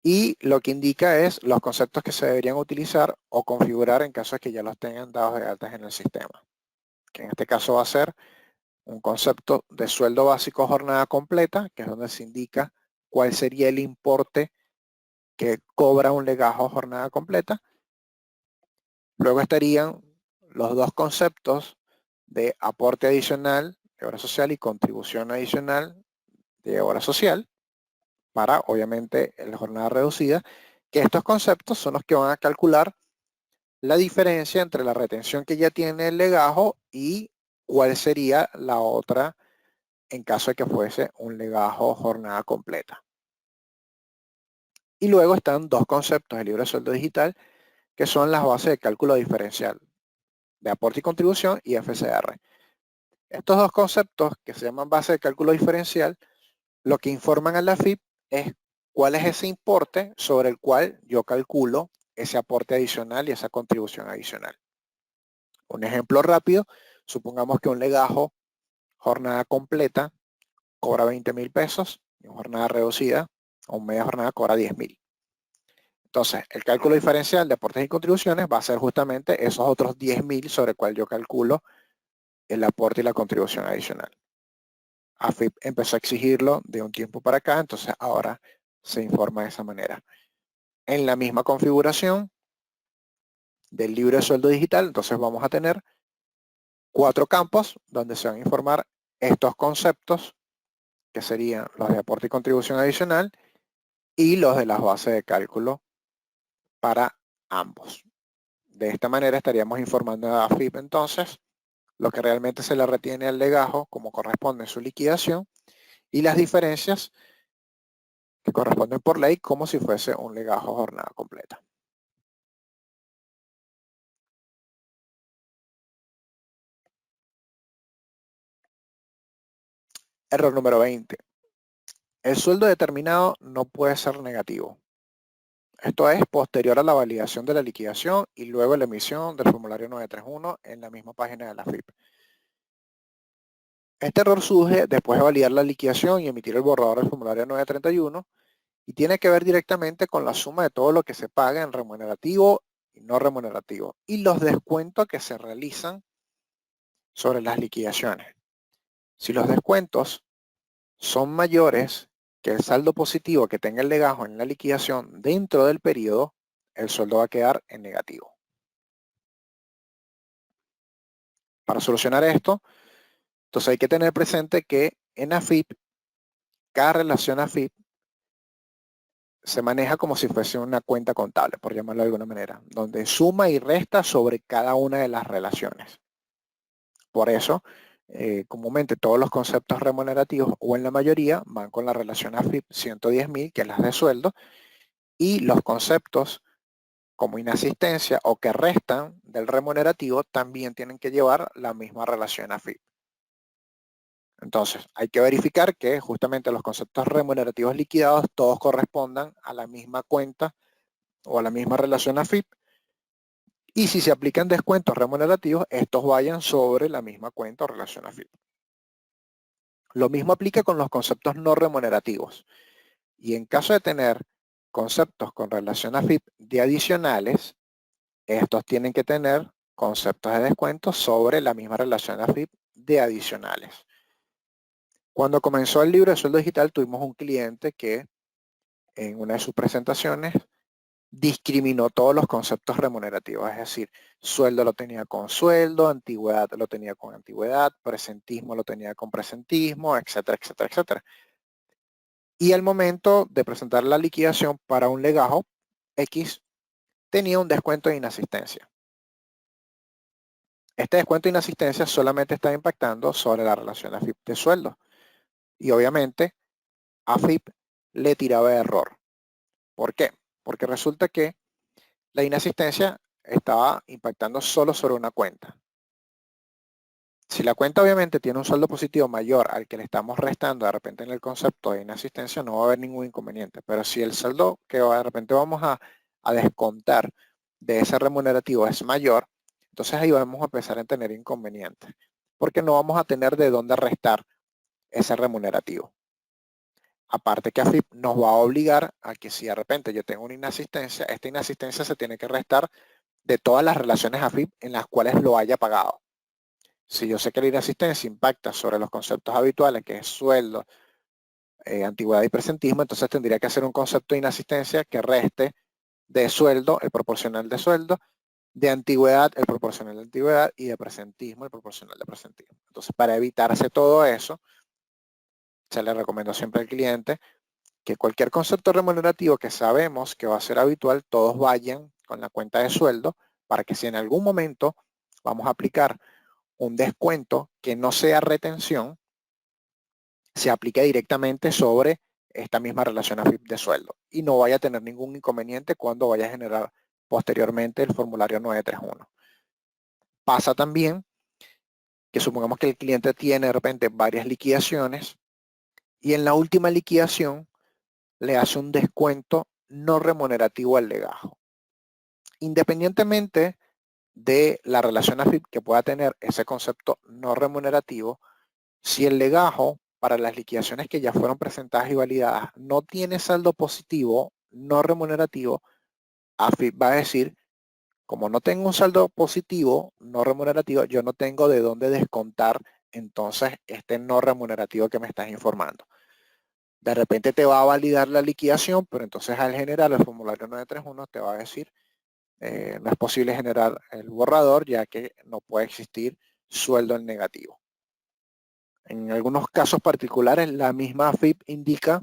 y lo que indica es los conceptos que se deberían utilizar o configurar en caso de que ya los tengan dados de altas en el sistema, que en este caso va a ser un concepto de sueldo básico jornada completa, que es donde se indica cuál sería el importe que cobra un legajo jornada completa, Luego estarían los dos conceptos de aporte adicional de obra social y contribución adicional de obra social para, obviamente, la jornada reducida, que estos conceptos son los que van a calcular la diferencia entre la retención que ya tiene el legajo y cuál sería la otra en caso de que fuese un legajo jornada completa. Y luego están dos conceptos de libre sueldo digital, que son las bases de cálculo diferencial de aporte y contribución y FCR. Estos dos conceptos que se llaman base de cálculo diferencial, lo que informan a la FIP es cuál es ese importe sobre el cual yo calculo ese aporte adicional y esa contribución adicional. Un ejemplo rápido, supongamos que un legajo jornada completa cobra 20.000 pesos y una jornada reducida o media jornada cobra 10.000. Entonces, el cálculo diferencial de aportes y contribuciones va a ser justamente esos otros 10.000 sobre el cual yo calculo el aporte y la contribución adicional. AFIP empezó a exigirlo de un tiempo para acá, entonces ahora se informa de esa manera. En la misma configuración del libro de sueldo digital, entonces vamos a tener 4 campos donde se van a informar estos conceptos, que serían los de aporte y contribución adicional y los de las bases de cálculo para ambos. De esta manera estaríamos informando a AFIP entonces lo que realmente se le retiene al legajo como corresponde en su liquidación y las diferencias que corresponden por ley como si fuese un legajo jornada completa. Error número 20. El sueldo determinado no puede ser negativo. Esto es posterior a la validación de la liquidación y luego la emisión del formulario 931 en la misma página de la FIP. Este error surge después de validar la liquidación y emitir el borrador del formulario 931 y tiene que ver directamente con la suma de todo lo que se paga en remunerativo y no remunerativo y los descuentos que se realizan sobre las liquidaciones. Si los descuentos son mayores que el saldo positivo que tenga el legajo en la liquidación dentro del periodo, el sueldo va a quedar en negativo. Para solucionar esto, entonces hay que tener presente que en AFIP, cada relación AFIP se maneja como si fuese una cuenta contable, por llamarlo de alguna manera, donde suma y resta sobre cada una de las relaciones. Por eso, comúnmente todos los conceptos remunerativos, o en la mayoría, van con la relación AFIP 110.000, que es la de sueldo, y los conceptos como inasistencia o que restan del remunerativo también tienen que llevar la misma relación AFIP. Entonces, hay que verificar que justamente los conceptos remunerativos liquidados todos correspondan a la misma cuenta o a la misma relación AFIP. Y si se aplican descuentos remunerativos, estos vayan sobre la misma cuenta o relación AFIP. Lo mismo aplica con los conceptos no remunerativos. Y en caso de tener conceptos con relación AFIP de adicionales, estos tienen que tener conceptos de descuento sobre la misma relación AFIP de adicionales. Cuando comenzó el libro de sueldo digital, tuvimos un cliente que en una de sus presentaciones discriminó todos los conceptos remunerativos, es decir, sueldo lo tenía con sueldo, antigüedad lo tenía con antigüedad, presentismo lo tenía con presentismo, etcétera, etcétera, etcétera. Y al momento de presentar la liquidación para un legajo X, tenía un descuento de inasistencia. Este descuento de inasistencia solamente está impactando sobre la relación AFIP de sueldo. Y obviamente AFIP le tiraba error. ¿Por qué? Porque resulta que la inasistencia estaba impactando solo sobre una cuenta. Si la cuenta obviamente tiene un saldo positivo mayor al que le estamos restando de repente en el concepto de inasistencia, no va a haber ningún inconveniente. Pero si el saldo que de repente vamos a descontar de ese remunerativo es mayor, entonces ahí vamos a empezar a tener inconvenientes. Porque no vamos a tener de dónde restar ese remunerativo. Aparte que AFIP nos va a obligar a que si de repente yo tengo una inasistencia, esta inasistencia se tiene que restar de todas las relaciones AFIP en las cuales lo haya pagado. Si yo sé que la inasistencia impacta sobre los conceptos habituales, que es sueldo, antigüedad y presentismo, entonces tendría que hacer un concepto de inasistencia que reste de sueldo, el proporcional de sueldo, de antigüedad el proporcional de antigüedad y de presentismo el proporcional de presentismo. Entonces, para evitarse todo eso, se le recomiendo siempre al cliente que cualquier concepto remunerativo que sabemos que va a ser habitual, todos vayan con la cuenta de sueldo para que si en algún momento vamos a aplicar un descuento que no sea retención, se aplique directamente sobre esta misma relación AFIP de sueldo y no vaya a tener ningún inconveniente cuando vaya a generar posteriormente el formulario 931. Pasa también que supongamos que el cliente tiene de repente varias liquidaciones y en la última liquidación le hace un descuento no remunerativo al legajo. Independientemente de la relación AFIP que pueda tener ese concepto no remunerativo, si el legajo para las liquidaciones que ya fueron presentadas y validadas no tiene saldo positivo no remunerativo, AFIP va a decir, como no tengo un saldo positivo no remunerativo, yo no tengo de dónde descontar entonces este no remunerativo que me estás informando. De repente te va a validar la liquidación, pero entonces al generar el formulario 931 te va a decir no es posible generar el borrador ya que no puede existir sueldo en negativo. En algunos casos particulares, la misma AFIP indica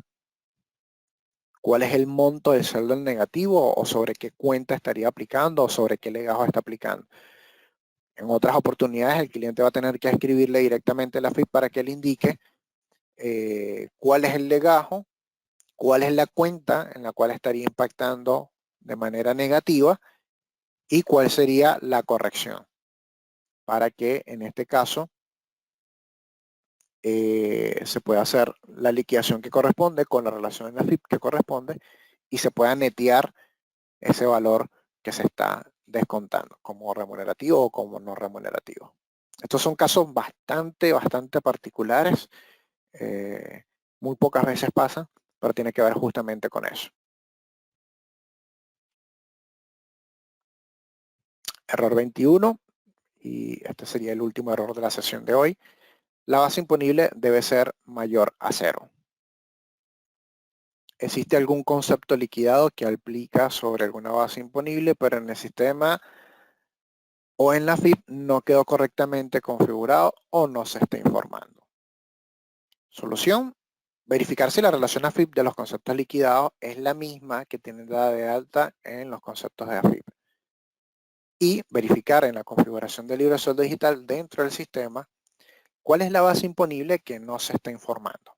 cuál es el monto del saldo en negativo o sobre qué cuenta estaría aplicando o sobre qué legajo está aplicando. En otras oportunidades, el cliente va a tener que escribirle directamente a la AFIP para que le indique cuál es el legajo, cuál es la cuenta en la cual estaría impactando de manera negativa y cuál sería la corrección para que en este caso se pueda hacer la liquidación que corresponde con la relación en la FIP que corresponde y se pueda netear ese valor que se está descontando como remunerativo o como no remunerativo. Estos son casos bastante particulares, muy pocas veces pasan, pero tiene que ver justamente con eso. Error 21, y este sería el último error de la sesión de hoy. La base imponible debe ser mayor a 0. ¿Existe algún concepto liquidado que aplica sobre alguna base imponible, pero en el sistema o en la FIP no quedó correctamente configurado o no se está informando? Solución: verificar si la relación AFIP de los conceptos liquidados es la misma que tiene dada de alta en los conceptos de AFIP. Y verificar en la configuración del libro de sueldo digital dentro del sistema cuál es la base imponible que no se está informando.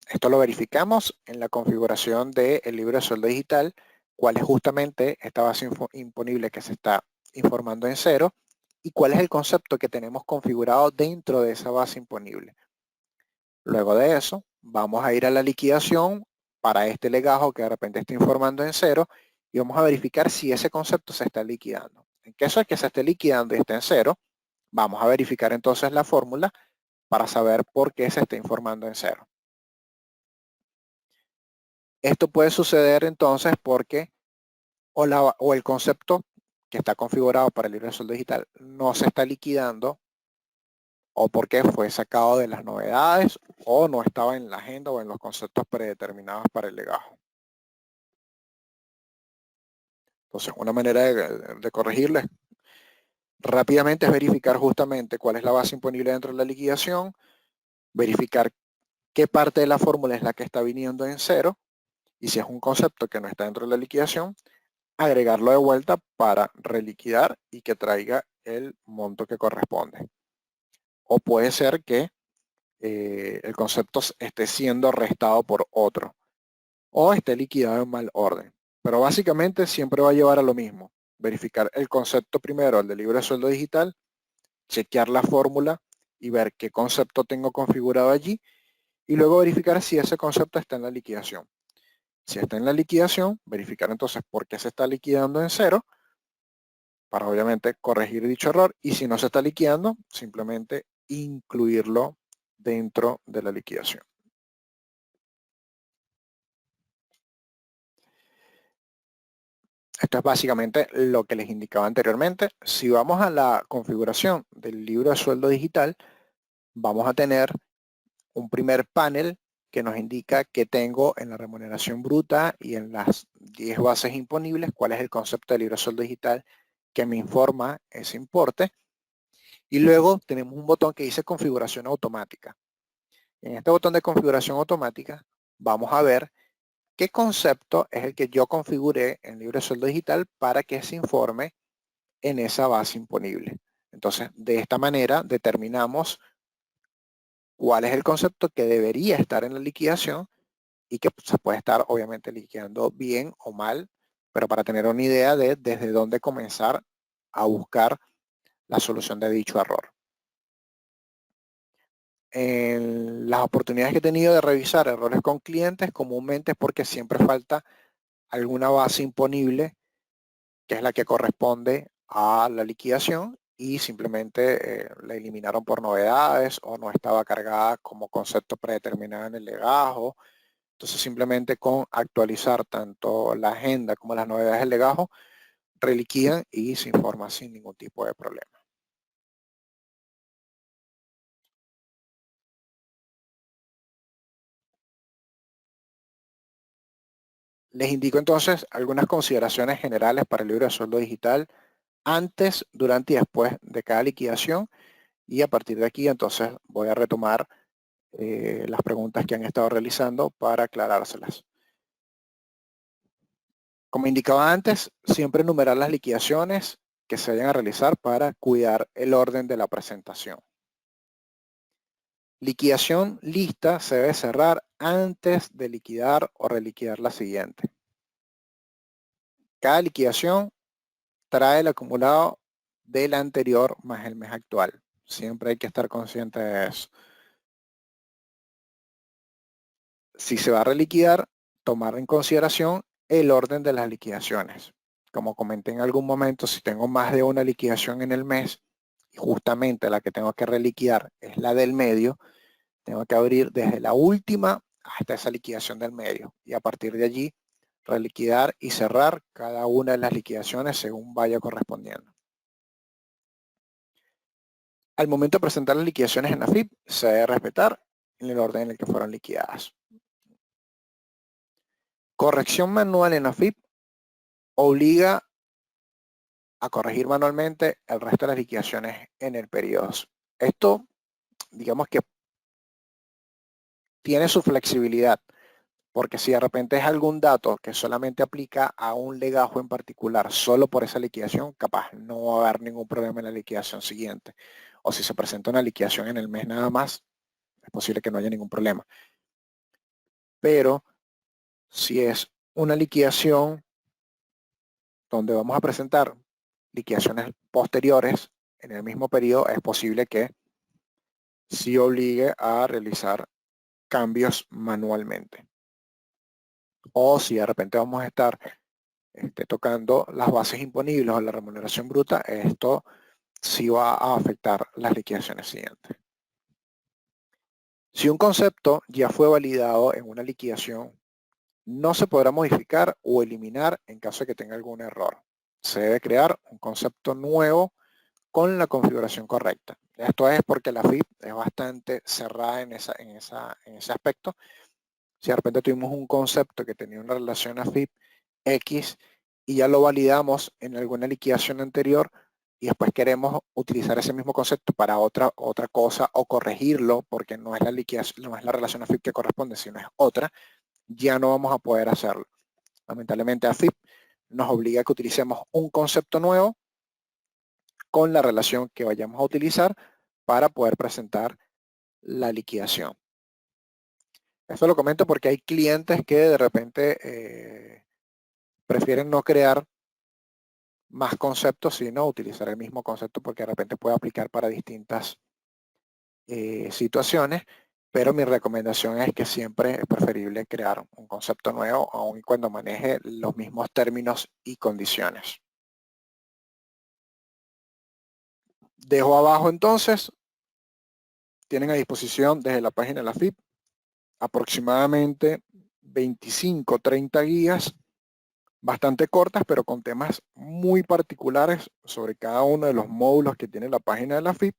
Esto lo verificamos en la configuración del libro de sueldo digital, cuál es justamente esta base imponible que se está informando en 0 y cuál es el concepto que tenemos configurado dentro de esa base imponible. Luego de eso, vamos a ir a la liquidación para este legajo que de repente está informando en 0 y vamos a verificar si ese concepto se está liquidando. En caso de que se esté liquidando y esté en 0, vamos a verificar entonces la fórmula para saber por qué se está informando en 0. Esto puede suceder entonces porque o el concepto que está configurado para el libro de sueldo digital no se está liquidando o porque fue sacado de las novedades o no estaba en la agenda o en los conceptos predeterminados para el legajo. Entonces, una manera de corregirle rápidamente es verificar justamente cuál es la base imponible dentro de la liquidación, verificar qué parte de la fórmula es la que está viniendo en 0 y si es un concepto que no está dentro de la liquidación, agregarlo de vuelta para reliquidar y que traiga el monto que corresponde. O puede ser que el concepto esté siendo restado por otro o esté liquidado en mal orden. Pero básicamente siempre va a llevar a lo mismo. Verificar el concepto primero, el del libro de sueldo digital, chequear la fórmula y ver qué concepto tengo configurado allí y luego verificar si ese concepto está en la liquidación. Si está en la liquidación, verificar entonces por qué se está liquidando en 0 para obviamente corregir dicho error y si no se está liquidando, simplemente incluirlo dentro de la liquidación. Esto es básicamente lo que les indicaba anteriormente. Si vamos a la configuración del libro de sueldo digital, vamos a tener un primer panel que nos indica que tengo en la remuneración bruta y en las 10 bases imponibles cuál es el concepto de libre sueldo digital que me informa ese importe. Y luego tenemos un botón que dice configuración automática. En este botón de configuración automática vamos a ver qué concepto es el que yo configuré en libre sueldo digital para que se informe en esa base imponible. Entonces, de esta manera determinamos cuál es el concepto que debería estar en la liquidación y que se puede estar obviamente liquidando bien o mal, pero para tener una idea de desde dónde comenzar a buscar la solución de dicho error. En las oportunidades que he tenido de revisar errores con clientes, comúnmente es porque siempre falta alguna base imponible, que es la que corresponde a la liquidación, y simplemente la eliminaron por novedades o no estaba cargada como concepto predeterminado en el legajo. Entonces simplemente con actualizar tanto la agenda como las novedades del legajo, reliquidan y se informa sin ningún tipo de problema. Les indico entonces algunas consideraciones generales para el libro de sueldo digital antes, durante y después de cada liquidación, y a partir de aquí entonces voy a retomar las preguntas que han estado realizando para aclarárselas. Como indicaba antes, siempre enumerar las liquidaciones que se vayan a realizar para cuidar el orden de la presentación. Liquidación lista se debe cerrar antes de liquidar o reliquidar la siguiente. Cada liquidación trae el acumulado del anterior más el mes actual. Siempre hay que estar consciente de eso. Si se va a reliquidar, tomar en consideración el orden de las liquidaciones. Como comenté en algún momento, si tengo más de una liquidación en el mes, y justamente la que tengo que reliquidar es la del medio, tengo que abrir desde la última hasta esa liquidación del medio. Y a partir de allí, reliquidar y cerrar cada una de las liquidaciones según vaya correspondiendo. Al momento de presentar las liquidaciones en la FIP, se debe respetar en el orden en el que fueron liquidadas. Corrección manual en la FIP obliga a corregir manualmente el resto de las liquidaciones en el periodo. Esto, digamos que tiene su flexibilidad, porque si de repente es algún dato que solamente aplica a un legajo en particular, solo por esa liquidación, capaz no va a haber ningún problema en la liquidación siguiente. O si se presenta una liquidación en el mes nada más, es posible que no haya ningún problema. Pero si es una liquidación donde vamos a presentar liquidaciones posteriores en el mismo periodo, es posible que sí obligue a realizar cambios manualmente. O si de repente vamos a estar tocando las bases imponibles o la remuneración bruta, esto sí va a afectar las liquidaciones siguientes. Si un concepto ya fue validado en una liquidación, no se podrá modificar o eliminar en caso de que tenga algún error. Se debe crear un concepto nuevo con la configuración correcta. Esto es porque la FIP es bastante cerrada en ese aspecto. Si de repente tuvimos un concepto que tenía una relación a FIP X y ya lo validamos en alguna liquidación anterior y después queremos utilizar ese mismo concepto para otra cosa o corregirlo porque no es la liquidación, no es la relación a FIP que corresponde, sino es otra, ya no vamos a poder hacerlo. Lamentablemente AFIP nos obliga a que utilicemos un concepto nuevo con la relación que vayamos a utilizar para poder presentar la liquidación. Esto lo comento porque hay clientes que de repente prefieren no crear más conceptos, sino utilizar el mismo concepto porque de repente puede aplicar para distintas situaciones, pero mi recomendación es que siempre es preferible crear un concepto nuevo, aun cuando maneje los mismos términos y condiciones. Dejo abajo entonces, tienen a disposición desde la página de la FIP aproximadamente 25-30 guías bastante cortas, pero con temas muy particulares sobre cada uno de los módulos que tiene la página de la FIP.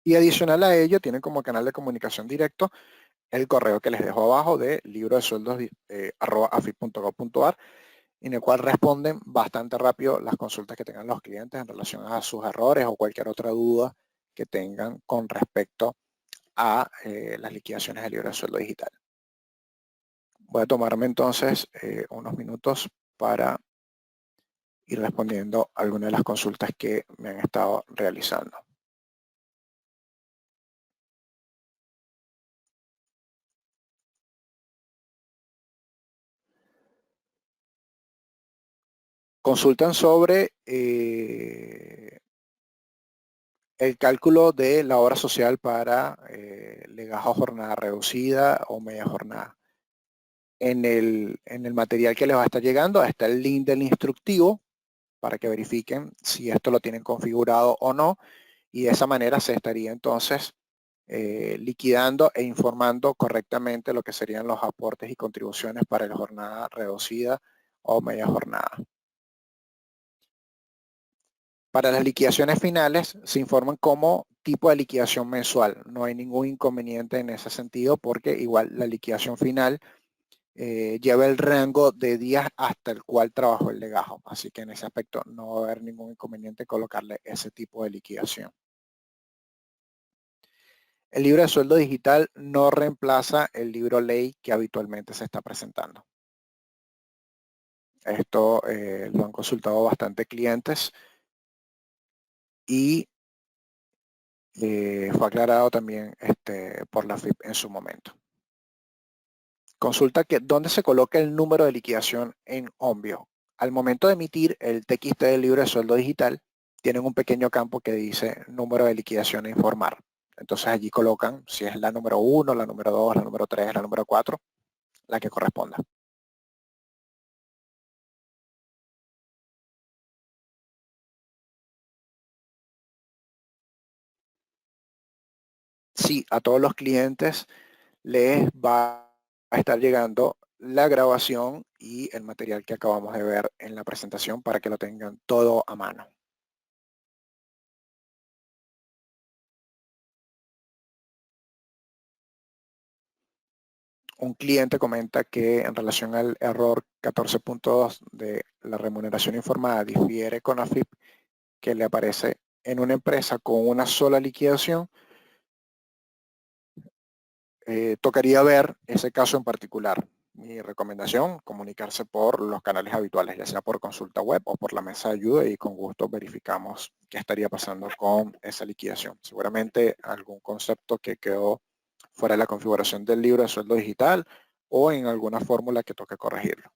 Y adicional a ello, tienen como canal de comunicación directo el correo que les dejo abajo de libro de sueldos @afip.gov.ar, en el cual responden bastante rápido las consultas que tengan los clientes en relación a sus errores o cualquier otra duda que tengan con respecto a las liquidaciones del libro de sueldo digital. Voy a tomarme entonces unos minutos para ir respondiendo a algunas de las consultas que me han estado realizando. Consultan sobre el cálculo de la hora social para legajo jornada reducida o media jornada. En el material que les va a estar llegando está el link del instructivo para que verifiquen si esto lo tienen configurado o no, y de esa manera se estaría entonces liquidando e informando correctamente lo que serían los aportes y contribuciones para la jornada reducida o media jornada. Para las liquidaciones finales se informan como tipo de liquidación mensual. No hay ningún inconveniente en ese sentido porque igual la liquidación final lleva el rango de días hasta el cual trabajó el legajo. Así que en ese aspecto no va a haber ningún inconveniente colocarle ese tipo de liquidación. El libro de sueldo digital no reemplaza el libro ley que habitualmente se está presentando. Esto lo han consultado bastante clientes y fue aclarado también por la FIP en su momento. Consulta que dónde se coloca el número de liquidación en Onvio. Al momento de emitir el TXT del libro de sueldo digital, tienen un pequeño campo que dice número de liquidación a informar. Entonces allí colocan si es la número 1, la número 2, la número 3, la número 4, la que corresponda. Sí, a todos los clientes les va a estar llegando la grabación y el material que acabamos de ver en la presentación para que lo tengan todo a mano. Un cliente comenta que en relación al error 14.2 de la remuneración informada difiere con AFIP, que le aparece en una empresa con una sola liquidación. Tocaría ver ese caso en particular. Mi recomendación, comunicarse por los canales habituales, ya sea por consulta web o por la mesa de ayuda, y con gusto verificamos qué estaría pasando con esa liquidación. Seguramente algún concepto que quedó fuera de la configuración del libro de sueldo digital o en alguna fórmula que toque corregirlo.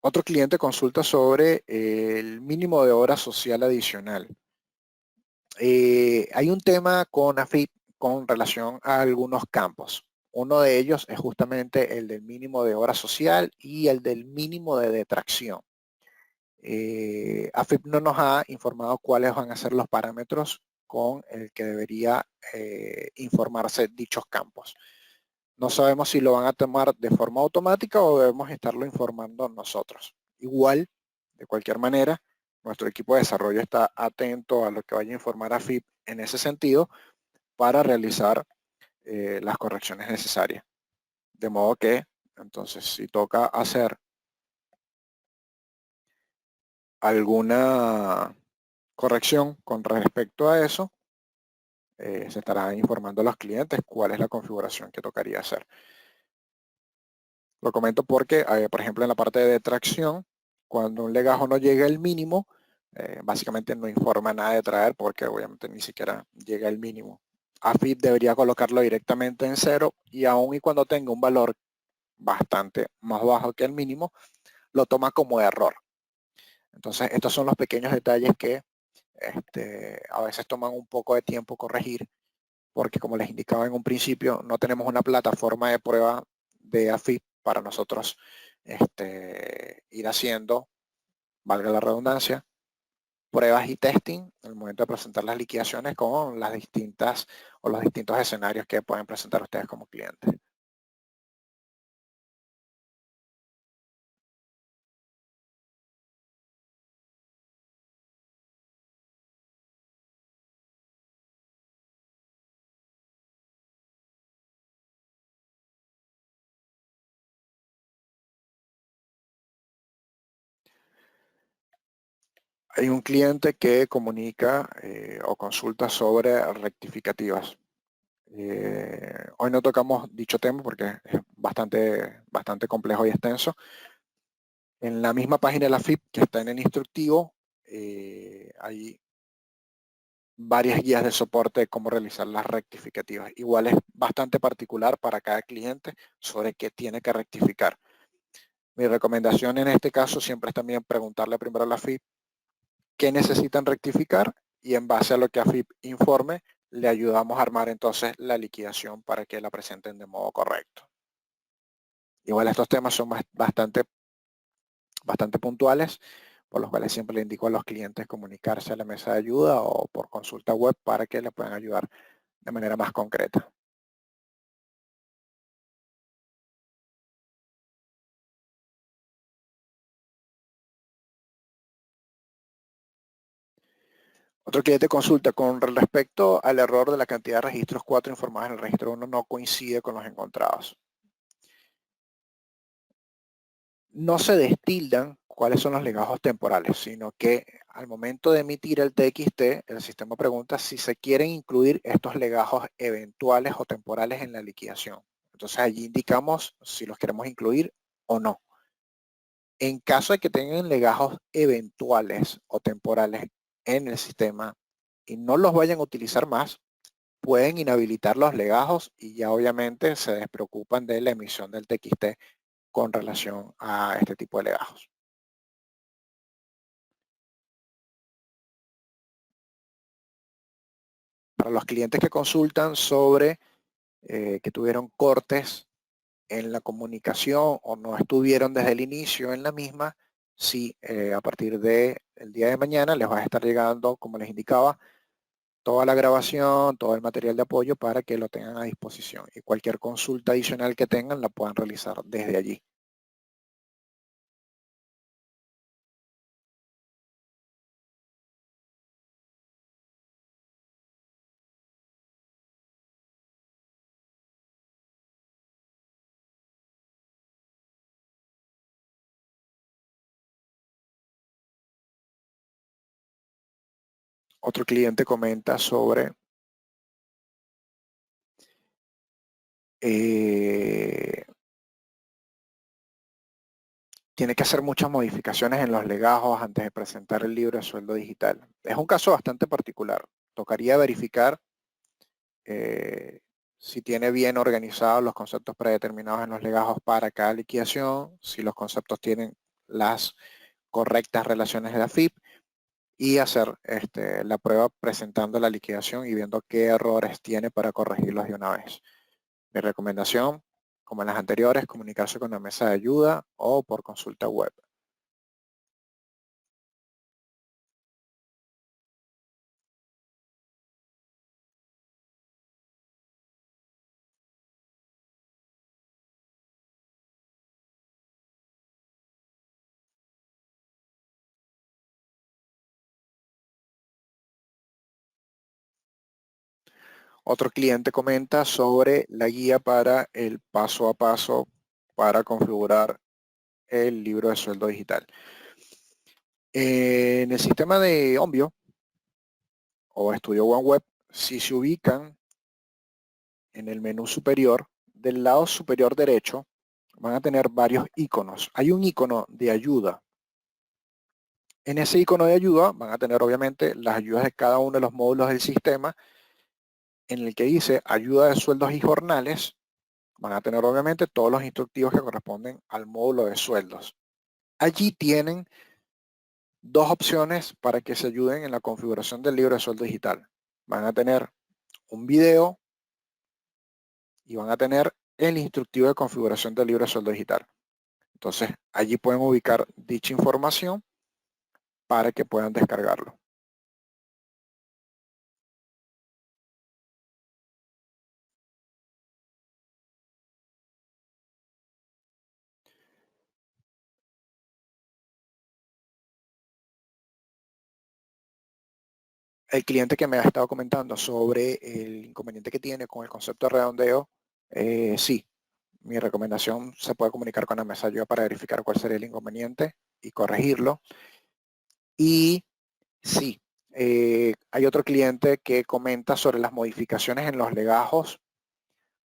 Otro cliente consulta sobre el mínimo de hora social adicional. Hay un tema con AFIP con relación a algunos campos. Uno de ellos es justamente el del mínimo de hora social y el del mínimo de detracción. AFIP no nos ha informado cuáles van a ser los parámetros con el que debería informarse dichos campos. No sabemos si lo van a tomar de forma automática o debemos estarlo informando nosotros. Igual, de cualquier manera, nuestro equipo de desarrollo está atento a lo que vaya a informar a FIP en ese sentido para realizar las correcciones necesarias. De modo que, entonces, si toca hacer alguna corrección con respecto a eso, se estará informando a los clientes cuál es la configuración que tocaría hacer. Lo comento porque, por ejemplo, en la parte de detracción, cuando un legajo no llega al mínimo, básicamente no informa nada de traer porque obviamente ni siquiera llega al mínimo. AFIP debería colocarlo directamente en cero y aun y cuando tenga un valor bastante más bajo que el mínimo, lo toma como error. Entonces, estos son los pequeños detalles que a veces toman un poco de tiempo corregir porque, como les indicaba en un principio, no tenemos una plataforma de prueba de AFIP para nosotros ir haciendo, valga la redundancia, pruebas y testing en el momento de presentar las liquidaciones con las distintas o los distintos escenarios que pueden presentar ustedes como clientes. Hay un cliente que comunica o consulta sobre rectificativas. Hoy no tocamos dicho tema porque es bastante complejo y extenso. En la misma página de la FIP que está en el instructivo, hay varias guías de soporte de cómo realizar las rectificativas. Igual es bastante particular para cada cliente sobre qué tiene que rectificar. Mi recomendación en este caso siempre es también preguntarle primero a la FIP qué necesitan rectificar y en base a lo que AFIP informe, le ayudamos a armar entonces la liquidación para que la presenten de modo correcto. Igual estos temas son bastante puntuales, por los cuales siempre le indico a los clientes comunicarse a la mesa de ayuda o por consulta web para que le puedan ayudar de manera más concreta. Otro cliente consulta con respecto al error de la cantidad de registros 4 informados en el registro 1 no coincide con los encontrados. No se destildan cuáles son los legajos temporales, sino que al momento de emitir el TXT, el sistema pregunta si se quieren incluir estos legajos eventuales o temporales en la liquidación. Entonces allí indicamos si los queremos incluir o no. En caso de que tengan legajos eventuales o temporales en el sistema y no los vayan a utilizar más, pueden inhabilitar los legajos y ya obviamente se despreocupan de la emisión del TXT con relación a este tipo de legajos. Para los clientes que consultan sobre que tuvieron cortes en la comunicación o no estuvieron desde el inicio en la misma, sí, a partir del día de mañana les va a estar llegando, como les indicaba, toda la grabación, todo el material de apoyo para que lo tengan a disposición y cualquier consulta adicional que tengan la puedan realizar desde allí. Otro cliente comenta sobre tiene que hacer muchas modificaciones en los legajos antes de presentar el libro de sueldo digital. Es un caso bastante particular. Tocaría verificar si tiene bien organizados los conceptos predeterminados en los legajos para cada liquidación, si los conceptos tienen las correctas relaciones de la FIP y hacer la prueba presentando la liquidación y viendo qué errores tiene para corregirlos de una vez. Mi recomendación, como en las anteriores, comunicarse con la mesa de ayuda o por consulta web. Otro cliente comenta sobre la guía para el paso a paso para configurar el libro de sueldo digital. En el sistema de Onvio o Estudio OneWeb, si se ubican en el menú superior, del lado superior derecho, van a tener varios iconos. Hay un icono de ayuda. En ese icono de ayuda van a tener obviamente las ayudas de cada uno de los módulos del sistema, en el que dice ayuda de sueldos y jornales. Van a tener obviamente todos los instructivos que corresponden al módulo de sueldos. Allí tienen dos opciones para que se ayuden en la configuración del libro de sueldo digital. Van a tener un video y van a tener el instructivo de configuración del libro de sueldo digital. Entonces, allí pueden ubicar dicha información para que puedan descargarlo. El cliente que me ha estado comentando sobre el inconveniente que tiene con el concepto de redondeo, sí, mi recomendación se puede comunicar con la mesa de ayuda para verificar cuál sería el inconveniente y corregirlo. Y Sí, hay otro cliente que comenta sobre las modificaciones en los legajos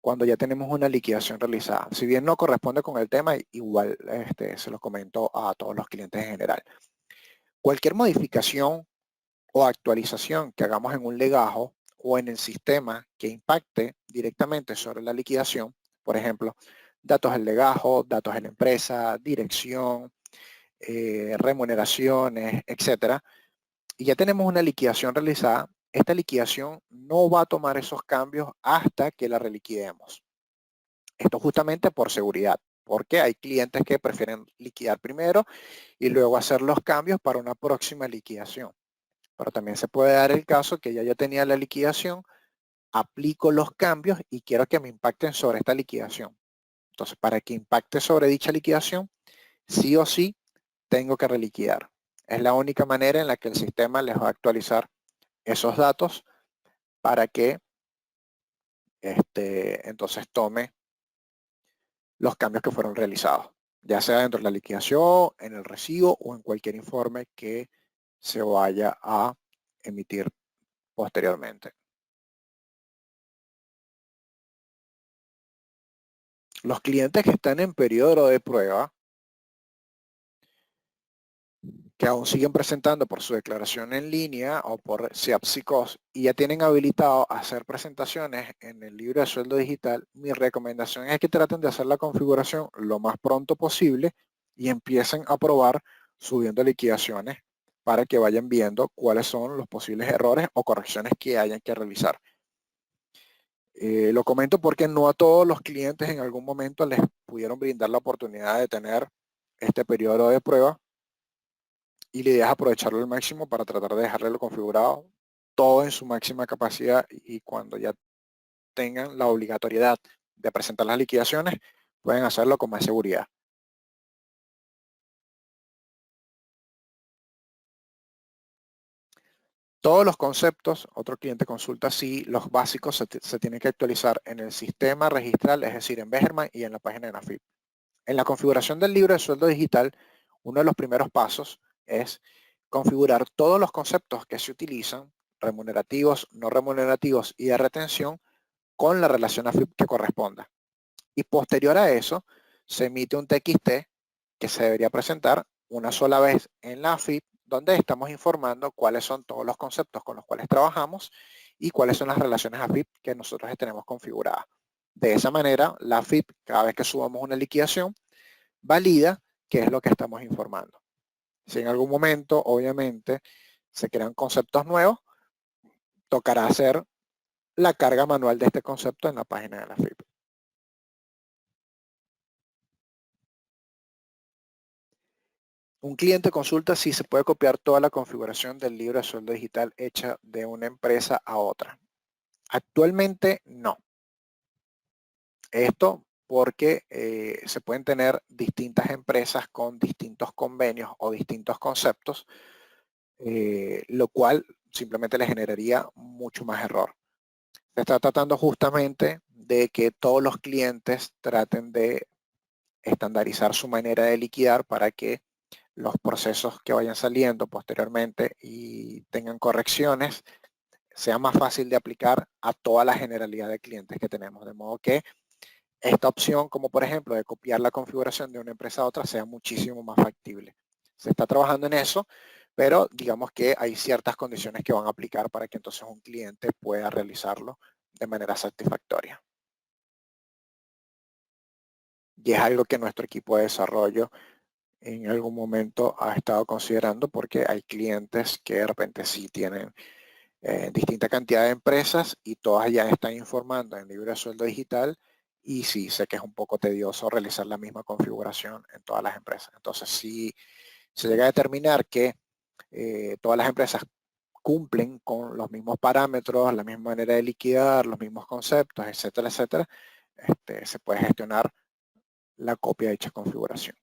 cuando ya tenemos una liquidación realizada. Si bien no corresponde con el tema, igual se los comento a todos los clientes en general. Cualquier modificación o actualización que hagamos en un legajo o en el sistema que impacte directamente sobre la liquidación, por ejemplo, datos del legajo, datos de la empresa, dirección, remuneraciones, etcétera, y ya tenemos una liquidación realizada, esta liquidación no va a tomar esos cambios hasta que la reliquidemos. Esto justamente por seguridad, porque hay clientes que prefieren liquidar primero y luego hacer los cambios para una próxima liquidación. Pero también se puede dar el caso que ya tenía la liquidación, aplico los cambios y quiero que me impacten sobre esta liquidación. Entonces, para que impacte sobre dicha liquidación, sí o sí tengo que reliquidar. Es la única manera en la que el sistema les va a actualizar esos datos para que entonces tome los cambios que fueron realizados, ya sea dentro de la liquidación, en el recibo o en cualquier informe que se vaya a emitir posteriormente. Los clientes que están en periodo de prueba, que aún siguen presentando por su declaración en línea o por SEAPSICOS y ya tienen habilitado hacer presentaciones en el libro de sueldo digital, mi recomendación es que traten de hacer la configuración lo más pronto posible y empiecen a probar subiendo liquidaciones para que vayan viendo cuáles son los posibles errores o correcciones que hayan que realizar. Lo comento porque no a todos los clientes en algún momento les pudieron brindar la oportunidad de tener este periodo de prueba y la idea es aprovecharlo al máximo para tratar de dejarlo configurado todo en su máxima capacidad y cuando ya tengan la obligatoriedad de presentar las liquidaciones, pueden hacerlo con más seguridad. Todos los conceptos, otro cliente consulta si los básicos se tienen que actualizar en el sistema registral, es decir, en Begerman y en la página de NAFIP. En la configuración del libro de sueldo digital, uno de los primeros pasos es configurar todos los conceptos que se utilizan, remunerativos, no remunerativos y de retención, con la relación AFIP que corresponda. Y posterior a eso, se emite un TXT que se debería presentar una sola vez en la AFIP, donde estamos informando cuáles son todos los conceptos con los cuales trabajamos y cuáles son las relaciones AFIP que nosotros tenemos configuradas. De esa manera, la AFIP, cada vez que subamos una liquidación, valida qué es lo que estamos informando. Si en algún momento, obviamente, se crean conceptos nuevos, tocará hacer la carga manual de este concepto en la página de la AFIP. Un cliente consulta si se puede copiar toda la configuración del libro de sueldo digital hecha de una empresa a otra. Actualmente no. Esto porque se pueden tener distintas empresas con distintos convenios o distintos conceptos, lo cual simplemente le generaría mucho más error. Se está tratando justamente de que todos los clientes traten de estandarizar su manera de liquidar para que los procesos que vayan saliendo posteriormente y tengan correcciones, sea más fácil de aplicar a toda la generalidad de clientes que tenemos. De modo que esta opción, como por ejemplo de copiar la configuración de una empresa a otra, sea muchísimo más factible. Se está trabajando en eso, pero digamos que hay ciertas condiciones que van a aplicar para que entonces un cliente pueda realizarlo de manera satisfactoria. Y es algo que nuestro equipo de desarrollo en algún momento ha estado considerando porque hay clientes que de repente sí tienen distinta cantidad de empresas y todas ya están informando en libre de sueldo digital y sí sé que es un poco tedioso realizar la misma configuración en todas las empresas. Entonces si se llega a determinar que todas las empresas cumplen con los mismos parámetros, la misma manera de liquidar, los mismos conceptos, etcétera, etcétera, se puede gestionar la copia de dicha configuración.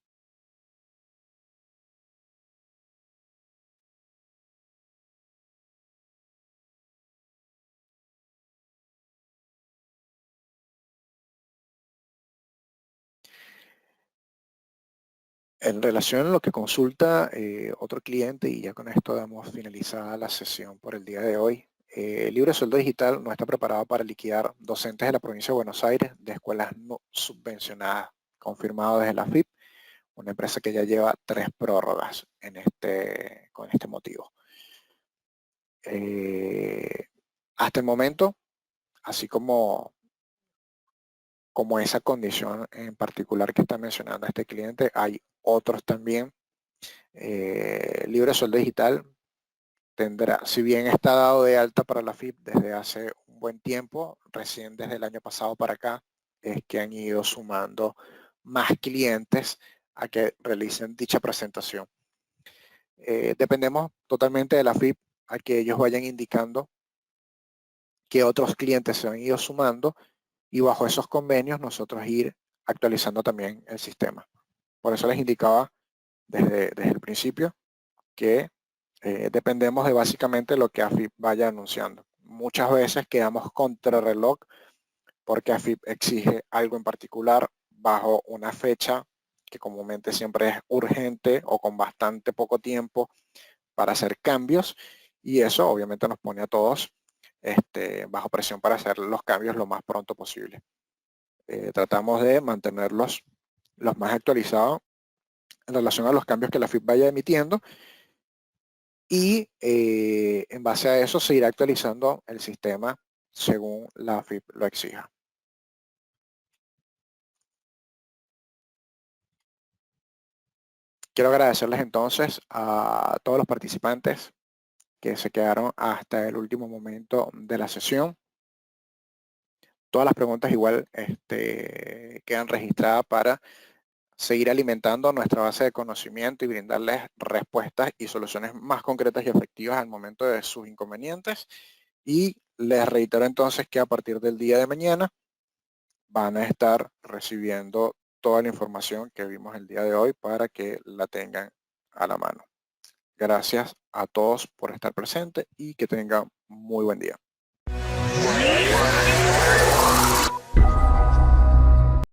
En relación a lo que consulta otro cliente, y ya con esto damos finalizada la sesión por el día de hoy, Libre Sueldo Digital no está preparado para liquidar docentes de la provincia de Buenos Aires de escuelas no subvencionadas, confirmado desde la FIP, una empresa que ya lleva 3 prórrogas con este motivo. Hasta el momento, así como esa condición en particular que está mencionando este cliente, hay otros también. Libre Sueldo Digital tendrá, si bien está dado de alta para la FIP desde hace un buen tiempo, recién desde el año pasado para acá, es que han ido sumando más clientes a que realicen dicha presentación. Dependemos totalmente de la FIP a que ellos vayan indicando que otros clientes se han ido sumando y bajo esos convenios nosotros ir actualizando también el sistema. Por eso les indicaba desde el principio que dependemos de básicamente lo que AFIP vaya anunciando. Muchas veces quedamos contrarreloj porque AFIP exige algo en particular bajo una fecha que comúnmente siempre es urgente o con bastante poco tiempo para hacer cambios, y eso obviamente nos pone a todos bajo presión para hacer los cambios lo más pronto posible. Tratamos de mantenerlos los más actualizados en relación a los cambios que la FIP vaya emitiendo, y en base a eso se irá actualizando el sistema según la FIP lo exija. Quiero agradecerles entonces a todos los participantes que se quedaron hasta el último momento de la sesión. Todas las preguntas igual quedan registradas para seguir alimentando nuestra base de conocimiento y brindarles respuestas y soluciones más concretas y efectivas al momento de sus inconvenientes. Y les reitero entonces que a partir del día de mañana van a estar recibiendo toda la información que vimos el día de hoy para que la tengan a la mano. Gracias a todos por estar presentes y que tengan muy buen día.